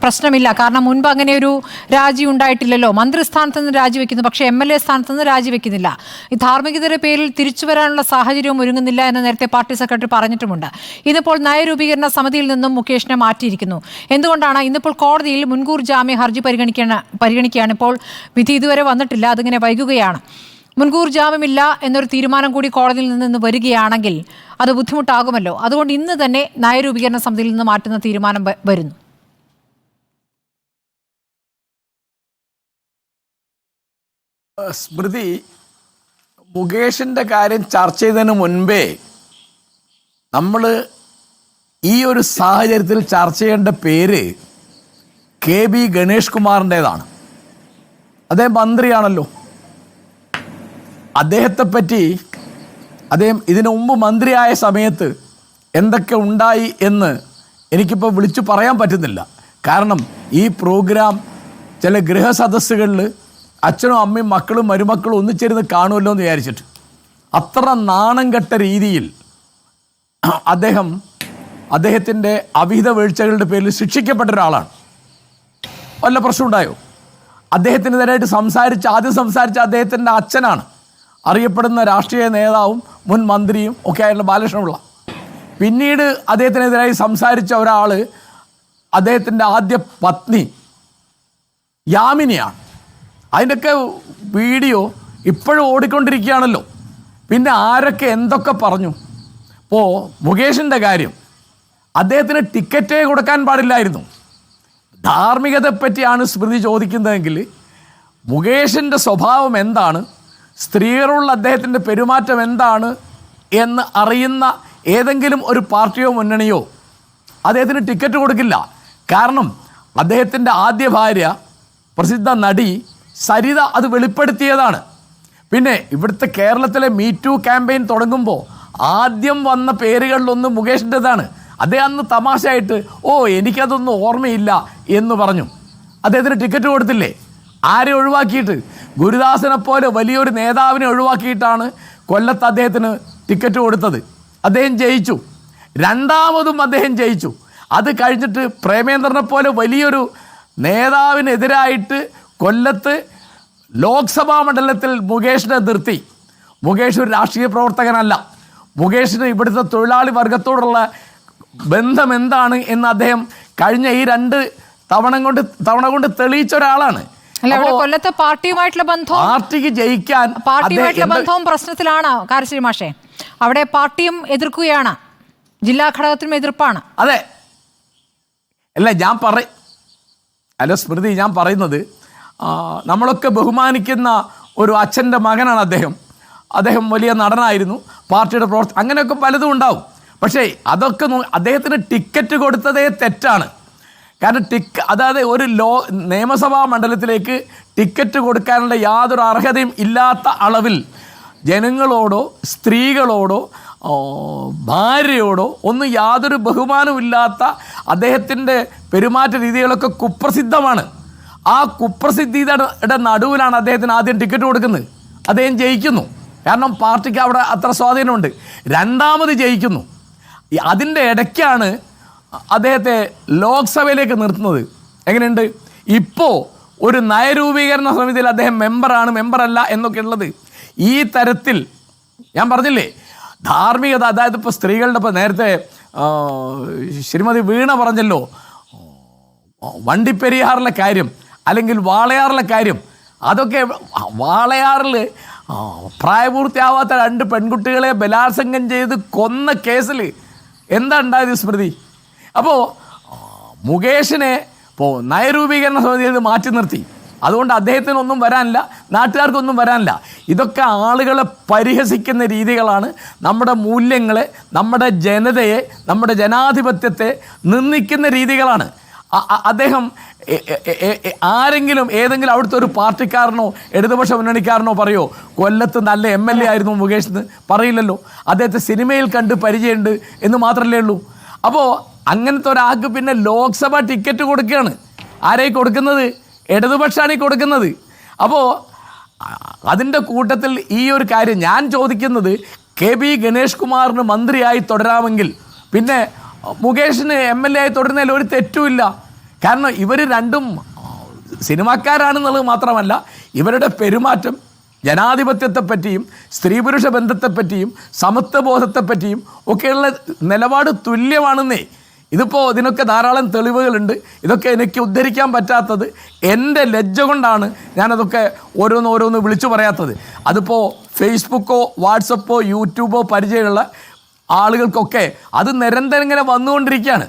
പ്രശ്നമില്ല. കാരണം മുൻപ് അങ്ങനെ ഒരു രാജി ഉണ്ടായിട്ടില്ലല്ലോ. മന്ത്രിസ്ഥാനത്ത് നിന്ന് രാജിവെക്കുന്നു, പക്ഷേ MLA സ്ഥാനത്ത് നിന്ന് രാജിവെക്കുന്നില്ല. ഈ ധാർമ്മികതയുടെ പേരിൽ തിരിച്ചു വരാനുള്ള സാഹചര്യവും ഒരുങ്ങുന്നില്ല എന്ന് നേരത്തെ പാർട്ടി സെക്രട്ടറി പറഞ്ഞിട്ടുമുണ്ട്. ഇന്നിപ്പോൾ നയരൂപീകരണ സമിതിയിൽ നിന്നും മുകേഷിനെ മാറ്റിയിരിക്കുന്നു. എന്തുകൊണ്ടാണ്? ഇന്നിപ്പോൾ കോടതിയിൽ മുൻകൂർ ജാമ്യ ഹർജി പരിഗണിക്കുകയാണ്. ഇപ്പോൾ വിധി ഇതുവരെ വന്നിട്ടില്ല, അതിങ്ങനെ വൈകുകയാണ്. മുൻകൂർ ജാമ്യമില്ല എന്നൊരു തീരുമാനം കൂടി കോടതിയിൽ നിന്ന് വരികയാണെങ്കിൽ അത് ബുദ്ധിമുട്ടാകുമല്ലോ. അതുകൊണ്ട് ഇന്ന് തന്നെ നയരൂപീകരണ സമിതിയിൽ നിന്ന് മാറ്റുന്ന തീരുമാനം വരുന്നു. സ്മൃതി, മുകേഷിൻ്റെ കാര്യം ചർച്ച ചെയ്തതിന് മുൻപേ നമ്മൾ ഈ ഒരു സാഹചര്യത്തിൽ ചർച്ച ചെയ്യേണ്ട പേര് KB ഗണേഷ് കുമാറിൻ്റേതാണ്. അദ്ദേഹം മന്ത്രിയാണല്ലോ. അദ്ദേഹത്തെപ്പറ്റി അദ്ദേഹം ഇതിനു മുമ്പ് മന്ത്രിയായ സമയത്ത് എന്തൊക്കെ ഉണ്ടായി എന്ന് എനിക്കിപ്പോൾ വിളിച്ചു പറയാൻ പറ്റുന്നില്ല. കാരണം ഈ പ്രോഗ്രാം ചില ഗൃഹസദസ്സുകളിൽ അച്ഛനും അമ്മയും മക്കളും മരുമക്കളും ഒന്നിച്ചിരുന്ന് കാണുമല്ലോ എന്ന് വിചാരിച്ചിട്ട് അത്ര നാണം കെട്ട രീതിയിൽ അദ്ദേഹത്തിൻ്റെ അവിഹിത വീഴ്ചകളുടെ പേരിൽ ശിക്ഷിക്കപ്പെട്ട ഒരാളാണ്. വല്ല പ്രശ്നമുണ്ടായോ? അദ്ദേഹത്തിനെതിരായിട്ട് ആദ്യം സംസാരിച്ച അദ്ദേഹത്തിൻ്റെ അച്ഛനാണ്, അറിയപ്പെടുന്ന രാഷ്ട്രീയ നേതാവും മുൻ മന്ത്രിയും ഒക്കെ ആയിട്ടുള്ള ബാലകൃഷ്ണപിള്ള. പിന്നീട് അദ്ദേഹത്തിനെതിരായി സംസാരിച്ച ഒരാൾ അദ്ദേഹത്തിൻ്റെ ആദ്യ പത്നി യാമിനിയാണ്. അതിൻ്റെയൊക്കെ വീഡിയോ ഇപ്പോഴും ഓടിക്കൊണ്ടിരിക്കുകയാണല്ലോ. പിന്നെ ആരൊക്കെ എന്തൊക്കെ പറഞ്ഞു. ഇപ്പോൾ മുകേഷിൻ്റെ കാര്യം, അദ്ദേഹത്തിന് ടിക്കറ്റേ കൊടുക്കാൻ പാടില്ലായിരുന്നു. ധാർമ്മികതയെപ്പറ്റിയാണ് സ്മൃതി ചോദിക്കുന്നതെങ്കിൽ മുകേഷിൻ്റെ സ്വഭാവം എന്താണ്, സ്ത്രീകളുള്ള അദ്ദേഹത്തിൻ്റെ പെരുമാറ്റം എന്താണ് എന്ന് അറിയുന്ന ഏതെങ്കിലും ഒരു പാർട്ടിയോ മുന്നണിയോ അദ്ദേഹത്തിന് ടിക്കറ്റ് കൊടുക്കില്ല. കാരണം അദ്ദേഹത്തിൻ്റെ ആദ്യ ഭാര്യ പ്രസിദ്ധ നടി സരിത അത് വെളിപ്പെടുത്തിയതാണ്. പിന്നെ ഇവിടുത്തെ കേരളത്തിലെ മീറ്റു ക്യാമ്പയിൻ തുടങ്ങുമ്പോൾ ആദ്യം വന്ന പേരുകളിലൊന്ന് മുകേഷിൻ്റെതാണ്. അദ്ദേഹം അന്ന് തമാശയായിട്ട് എനിക്കതൊന്നും ഓർമ്മയില്ല എന്ന് പറഞ്ഞു. അദ്ദേഹത്തിന് ടിക്കറ്റ് കൊടുത്തില്ലേ? ആരെ ഒഴിവാക്കിയിട്ട്? ഗുരുദാസനെ പോലെ വലിയൊരു നേതാവിനെ ഒഴിവാക്കിയിട്ടാണ് കൊല്ലത്ത് അദ്ദേഹത്തിന് ടിക്കറ്റ് കൊടുത്തത്. അദ്ദേഹം ജയിച്ചു, രണ്ടാമതും അദ്ദേഹം ജയിച്ചു. അത് കഴിഞ്ഞിട്ട് പ്രേമേന്ദ്രനെ പോലെ വലിയൊരു നേതാവിനെതിരായിട്ട് കൊല്ലത്ത് ലോക്സഭാ മണ്ഡലത്തിൽ മുകേഷിനെ നിർത്തി. മുകേഷ് ഒരു രാഷ്ട്രീയ പ്രവർത്തകനല്ല. മുകേഷിന് ഇവിടുത്തെ തൊഴിലാളി വർഗത്തോടുള്ള ബന്ധം എന്താണ് എന്ന് അദ്ദേഹം കഴിഞ്ഞ ഈ 2 തവണ കൊണ്ട് തെളിയിച്ച ഒരാളാണ്. കൊല്ലത്തെ പാർട്ടിയുമായിട്ടുള്ള ബന്ധവും പാർട്ടിക്ക് ജയിക്കാൻ പാർട്ടിയുമായിട്ടുള്ള ബന്ധവും പ്രശ്നത്തിലാണ് കാരശ്ശേരി മാഷേ. അവിടെ പാർട്ടിയും എതിർക്കുകയാണ്, ജില്ലാ ഘടകത്തിനും എതിർപ്പാണ്. അതെ, അല്ല സ്മൃതി, ഞാൻ പറയുന്നത് നമ്മളൊക്കെ ബഹുമാനിക്കുന്ന ഒരു അച്ഛൻ്റെ മകനാണ് അദ്ദേഹം. അദ്ദേഹം വലിയ നടനായിരുന്നു, പാർട്ടിയുടെ അങ്ങനെയൊക്കെ പലതും ഉണ്ടാവും. പക്ഷേ അതൊക്കെ അദ്ദേഹത്തിന് ടിക്കറ്റ് കൊടുത്തതേ തെറ്റാണ്. കാരണം അതായത് ഒരു നിയമസഭാ മണ്ഡലത്തിലേക്ക് ടിക്കറ്റ് കൊടുക്കാനുള്ള യാതൊരു അർഹതയും ഇല്ലാത്ത അളവിൽ ജനങ്ങളോടോ സ്ത്രീകളോടോ ഭാര്യയോടോ ഒന്നും യാതൊരു ബഹുമാനമില്ലാത്ത അദ്ദേഹത്തിൻ്റെ പെരുമാറ്റ രീതികളൊക്കെ കുപ്രസിദ്ധമാണ്. ആ കുപ്രസിദ്ധിയുടെ നടുവിലാണ് അദ്ദേഹത്തിന് ആദ്യം ടിക്കറ്റ് കൊടുക്കുന്നത്. അദ്ദേഹം ജയിക്കുന്നു, കാരണം പാർട്ടിക്ക് അവിടെ അത്ര സ്വാധീനമുണ്ട്. രണ്ടാമത് ജയിക്കുന്നു. അതിൻ്റെ ഇടയ്ക്കാണ് അദ്ദേഹത്തെ ലോക്സഭയിലേക്ക് നിർത്തുന്നത്. എങ്ങനെയുണ്ട്? ഇപ്പോൾ ഒരു നയരൂപീകരണ സമിതിയിൽ അദ്ദേഹം മെമ്പറല്ല എന്നൊക്കെ ഉള്ളത്. ഈ തരത്തിൽ ഞാൻ പറഞ്ഞില്ലേ, ധാർമ്മികത, അതായത് ഇപ്പോൾ സ്ത്രീകളുടെ, ഇപ്പോൾ നേരത്തെ ശ്രീമതി വീണ പറഞ്ഞല്ലോ, വണ്ടിപ്പെരിയാറിലെ കാര്യം അല്ലെങ്കിൽ വാളയാറിലെ കാര്യം. അതൊക്കെ വാളയാറിൽ പ്രായപൂർത്തിയാവാത്ത 2 പെൺകുട്ടികളെ ബലാത്സംഗം ചെയ്ത് കൊന്ന കേസിൽ എന്താ ഉണ്ടായത് സ്മൃതി? അപ്പോൾ മുകേഷിനെ ഇപ്പോൾ നയരൂപീകരണ സമിതിയിൽ മാറ്റി നിർത്തി. അതുകൊണ്ട് അദ്ദേഹത്തിനൊന്നും വരാനില്ല, നാട്ടുകാർക്കൊന്നും വരാനില്ല. ഇതൊക്കെ ആളുകളെ പരിഹസിക്കുന്ന രീതികളാണ്, നമ്മുടെ മൂല്യങ്ങളെ, നമ്മുടെ ജനതയെ, നമ്മുടെ ജനാധിപത്യത്തെ നിന്ദിക്കുന്ന രീതികളാണ്. അദ്ദേഹം ഏതെങ്കിലും അവിടുത്തെ ഒരു പാർട്ടിക്കാരനോ ഇടതുപക്ഷ മുന്നണിക്കാരനോ പറയോ കൊല്ലത്ത് നല്ല MLA ആയിരുന്നു മുകേഷ് എന്ന്? പറയില്ലല്ലോ. അദ്ദേഹത്തെ സിനിമയിൽ കണ്ട് പരിചയമുണ്ട് എന്ന് മാത്രമല്ലേ ഉള്ളൂ. അപ്പോൾ അങ്ങനത്തെ ഒരാൾക്ക് പിന്നെ ലോക്സഭ ടിക്കറ്റ് കൊടുക്കുകയാണ്. ആരെയും കൊടുക്കുന്നത്? ഇടതുപക്ഷമാണ് കൊടുക്കുന്നത്. അപ്പോൾ അതിൻ്റെ കൂട്ടത്തിൽ ഈ ഒരു കാര്യം ഞാൻ ചോദിക്കുന്നത്, KB ഗണേഷ് കുമാറിന് മന്ത്രിയായി തുടരാമെങ്കിൽ പിന്നെ മുകേഷിന് MLA ആയി തുടരുന്നതിൽ ഒരു തെറ്റുമില്ല. കാരണം ഇവർ രണ്ടും സിനിമാക്കാരാണെന്നുള്ളത് മാത്രമല്ല, ഇവരുടെ പെരുമാറ്റം ജനാധിപത്യത്തെപ്പറ്റിയും സ്ത്രീ പുരുഷ ബന്ധത്തെപ്പറ്റിയും സമത്വബോധത്തെപ്പറ്റിയും ഒക്കെയുള്ള നിലപാട് തുല്യമാണെന്നേ. ഇതിപ്പോൾ ഇതിനൊക്കെ ധാരാളം തെളിവുകളുണ്ട്. ഇതൊക്കെ എനിക്ക് ഉദ്ധരിക്കാൻ പറ്റാത്തത് എൻ്റെ ലജ്ജ കൊണ്ടാണ് ഞാനതൊക്കെ ഓരോന്ന് വിളിച്ചു പറയാത്തത്. അതിപ്പോൾ ഫേസ്ബുക്കോ വാട്സപ്പോ യൂട്യൂബോ പരിചയമുള്ള ആളുകൾക്കൊക്കെ അത് നിരന്തരം ഇങ്ങനെ വന്നുകൊണ്ടിരിക്കുകയാണ്.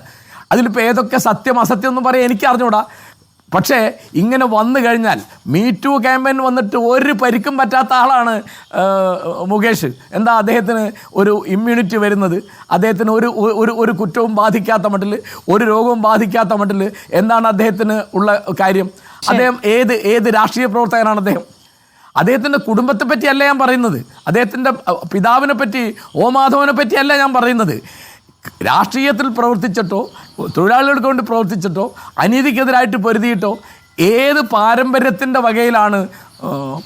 അതിലിപ്പോൾ ഏതൊക്കെ സത്യം അസത്യം എന്ന് പറയാൻ എനിക്ക് അറിഞ്ഞൂടാ. പക്ഷേ ഇങ്ങനെ വന്നു കഴിഞ്ഞാൽ മീറ്റു ക്യാമ്പയിൻ വന്നിട്ട് ഒരു പരിക്കും പറ്റാത്ത ആളാണ് മുകേഷ്. എന്താ അദ്ദേഹത്തിന് ഒരു ഇമ്മ്യൂണിറ്റി വരുന്നത്? അദ്ദേഹത്തിന് ഒരു കുറ്റവും ബാധിക്കാത്ത മട്ടിൽ, ഒരു രോഗവും ബാധിക്കാത്ത മട്ടിൽ എന്താണ് അദ്ദേഹത്തിന് ഉള്ള കാര്യം? അദ്ദേഹം ഏത് രാഷ്ട്രീയ പ്രവർത്തകനാണ് അദ്ദേഹം? അദ്ദേഹത്തിൻ്റെ കുടുംബത്തെ പറ്റിയല്ല ഞാൻ പറയുന്നത്, അദ്ദേഹത്തിൻ്റെ പിതാവിനെ പറ്റി, മാധവനെ പറ്റിയല്ല ഞാൻ പറയുന്നത്. രാഷ്ട്രീയത്തിൽ പ്രവർത്തിച്ചിട്ടോ തൊഴിലാളികൾക്ക് വേണ്ടി പ്രവർത്തിച്ചിട്ടോ അനീതിക്കെതിരായിട്ട് പൊരുതിയിട്ടോ ഏത് പാരമ്പര്യത്തിൻ്റെ വകയിലാണ്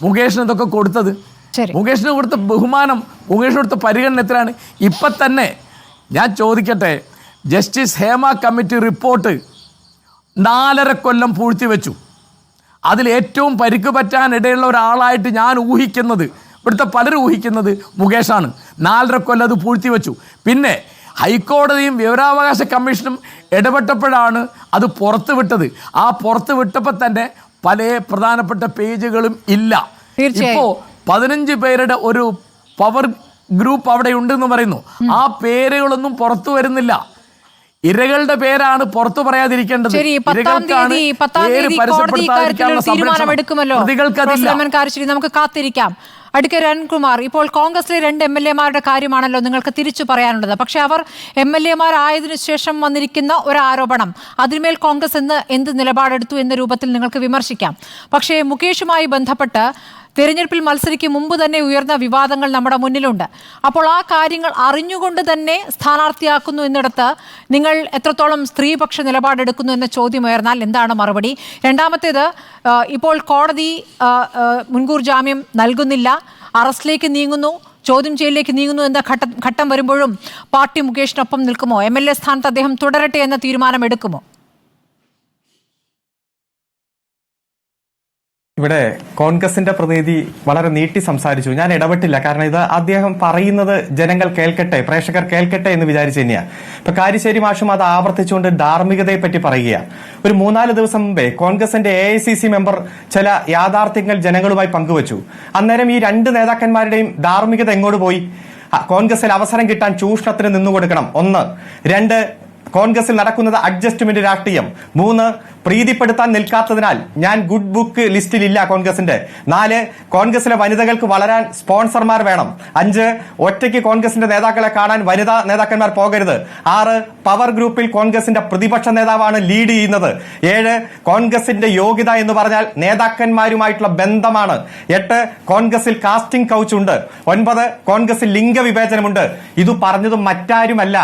മുകേഷിന് ഇതൊക്കെ കൊടുത്തത്? മുകേഷിന് കൊടുത്ത ബഹുമാനം, മുകേഷിന് കൊടുത്ത പരിഗണന എത്രയാണ്? ഇപ്പം തന്നെ ഞാൻ ചോദിക്കട്ടെ, ജസ്റ്റിസ് ഹേമ കമ്മിറ്റി റിപ്പോർട്ട് 4.5 കൊല്ലം പൂഴ്ത്തിവെച്ചു. അതിൽ ഏറ്റവും പരിക്ക് പറ്റാനിടയുള്ള ഒരാളായിട്ട് ഞാൻ ഊഹിക്കുന്നത്, ഇവിടുത്തെ പലരും ഊഹിക്കുന്നത് മുകേഷാണ്. 4.5 കൊല്ലം അത് പൂഴ്ത്തിവെച്ചു. പിന്നെ ഹൈക്കോടതിയും വിവരാവകാശ കമ്മീഷനും ഇടപെട്ടപ്പോഴാണ് അത് പുറത്തു വിട്ടത്. ആ പുറത്തു വിട്ടപ്പോൾ തന്നെ പല പ്രധാനപ്പെട്ട പേജുകളും ഇല്ല. തീർച്ചയായും. ഇപ്പോ 15 പേരുടെ ഒരു പവർ ഗ്രൂപ്പ് അവിടെ ഉണ്ടെന്ന് പറയുന്നു. ആ പേരുകളൊന്നും പുറത്തു വരുന്നില്ല. ഇരകളുടെ പേരാണ് പുറത്തു പറയാതിരിക്കേണ്ടത്. ശരി, 10-ാം തീയതി കോടതി ഇക്കാര്യത്തിൽ ഒരു തീരുമാനമെടുക്കുമല്ലോ. നമുക്ക് കാത്തിരിക്കാം. അഡ്വക്കേറ്റ് അരുൺകുമാർ, ഇപ്പോൾ കോൺഗ്രസിലെ 2 MLA-മാരുടെ കാര്യമാണല്ലോ നിങ്ങൾക്ക് തിരിച്ചു പറയാനുള്ളത്. പക്ഷേ അവർ MLA-മാരായതിനു ശേഷം വന്നിരിക്കുന്ന ഒരു ആരോപണം, അതിന്മേൽ കോൺഗ്രസ് എന്ത് നിലപാടെടുത്തു എന്ന രൂപത്തിൽ നിങ്ങൾക്ക് വിമർശിക്കാം. പക്ഷേ മുകേഷുമായി ബന്ധപ്പെട്ട് തെരഞ്ഞെടുപ്പിൽ മത്സരിക്കും മുമ്പ് തന്നെ ഉയർന്ന വിവാദങ്ങൾ നമ്മുടെ മുന്നിലുണ്ട്. അപ്പോൾ ആ കാര്യങ്ങൾ അറിഞ്ഞുകൊണ്ട് തന്നെ സ്ഥാനാർത്ഥിയാക്കുന്നു എന്നിടത്ത് നിങ്ങൾ എത്രത്തോളം സ്ത്രീപക്ഷ നിലപാടെടുക്കുന്നു എന്ന ചോദ്യം ഉയർന്നാൽ എന്താണ് മറുപടി? രണ്ടാമത്തേത്, ഇപ്പോൾ കോടതി മുൻകൂർ ജാമ്യം നൽകുന്നില്ല, അറസ്റ്റിലേക്ക് നീങ്ങുന്നു, ചോദ്യം ചെയ്യലിലേക്ക് നീങ്ങുന്നു എന്ന ഘട്ടം വരുമ്പോഴും പാർട്ടി മുകേഷിനൊപ്പം നിൽക്കുമോ? MLA സ്ഥാനത്ത് അദ്ദേഹം തുടരട്ടെ എന്ന തീരുമാനം എടുക്കുമോ? ഇവിടെ കോൺഗ്രസിന്റെ പ്രതിനിധി വളരെ നീട്ടി സംസാരിച്ചു. ഞാൻ ഇടപെട്ടില്ല. കാരണം ഇത് അദ്ദേഹം പറയുന്നത് ജനങ്ങൾ കേൾക്കട്ടെ, പ്രേക്ഷകർ കേൾക്കട്ടെ എന്ന് വിചാരിച്ചു തന്നെയാണ്. ഇപ്പൊ കാരിശ്ശേരി മാഷും അത് ആവർത്തിച്ചുകൊണ്ട് ധാർമ്മികതയെ പറ്റി പറയുകയാണ്. ഒരു 3-4 ദിവസം മുമ്പേ കോൺഗ്രസിന്റെ AICC മെമ്പർ ചില യാഥാർത്ഥ്യങ്ങൾ ജനങ്ങളുമായി പങ്കുവച്ചു. അന്നേരം ഈ 2 നേതാക്കന്മാരുടെയും ധാർമ്മികത എങ്ങോട്ട് പോയി? കോൺഗ്രസിൽ അവസരം കിട്ടാൻ ചൂഷണത്തിന് നിന്നുകൊടുക്കണം. 1. 2, കോൺഗ്രസിൽ നടക്കുന്നത് അഡ്ജസ്റ്റ്മെന്റ് രാഷ്ട്രീയം. 3, പ്രീതിപ്പെടുത്താൻ നിൽക്കാത്തതിനാൽ ഞാൻ ഗുഡ് ബുക്ക് ലിസ്റ്റിലില്ല കോൺഗ്രസിന്റെ. 4, കോൺഗ്രസിലെ വനിതകൾക്ക് വളരാൻ സ്പോൺസർമാർ വേണം. 5, ഒറ്റയ്ക്ക് കോൺഗ്രസിന്റെ നേതാക്കളെ കാണാൻ വനിതാ നേതാക്കന്മാർ പോകരുത്. 6, പവർ ഗ്രൂപ്പിൽ കോൺഗ്രസിന്റെ പ്രതിപക്ഷ നേതാവാണ് ലീഡ് ചെയ്യുന്നത്. 7, കോൺഗ്രസിന്റെ യോഗ്യത എന്ന് പറഞ്ഞാൽ നേതാക്കന്മാരുമായിട്ടുള്ള ബന്ധമാണ്. 8, കോൺഗ്രസിൽ കാസ്റ്റിംഗ് കൗച്ച് ഉണ്ട്. 9, കോൺഗ്രസിൽ ലിംഗവിവേചനമുണ്ട്. ഇത് പറഞ്ഞത് മറ്റാരുമല്ല,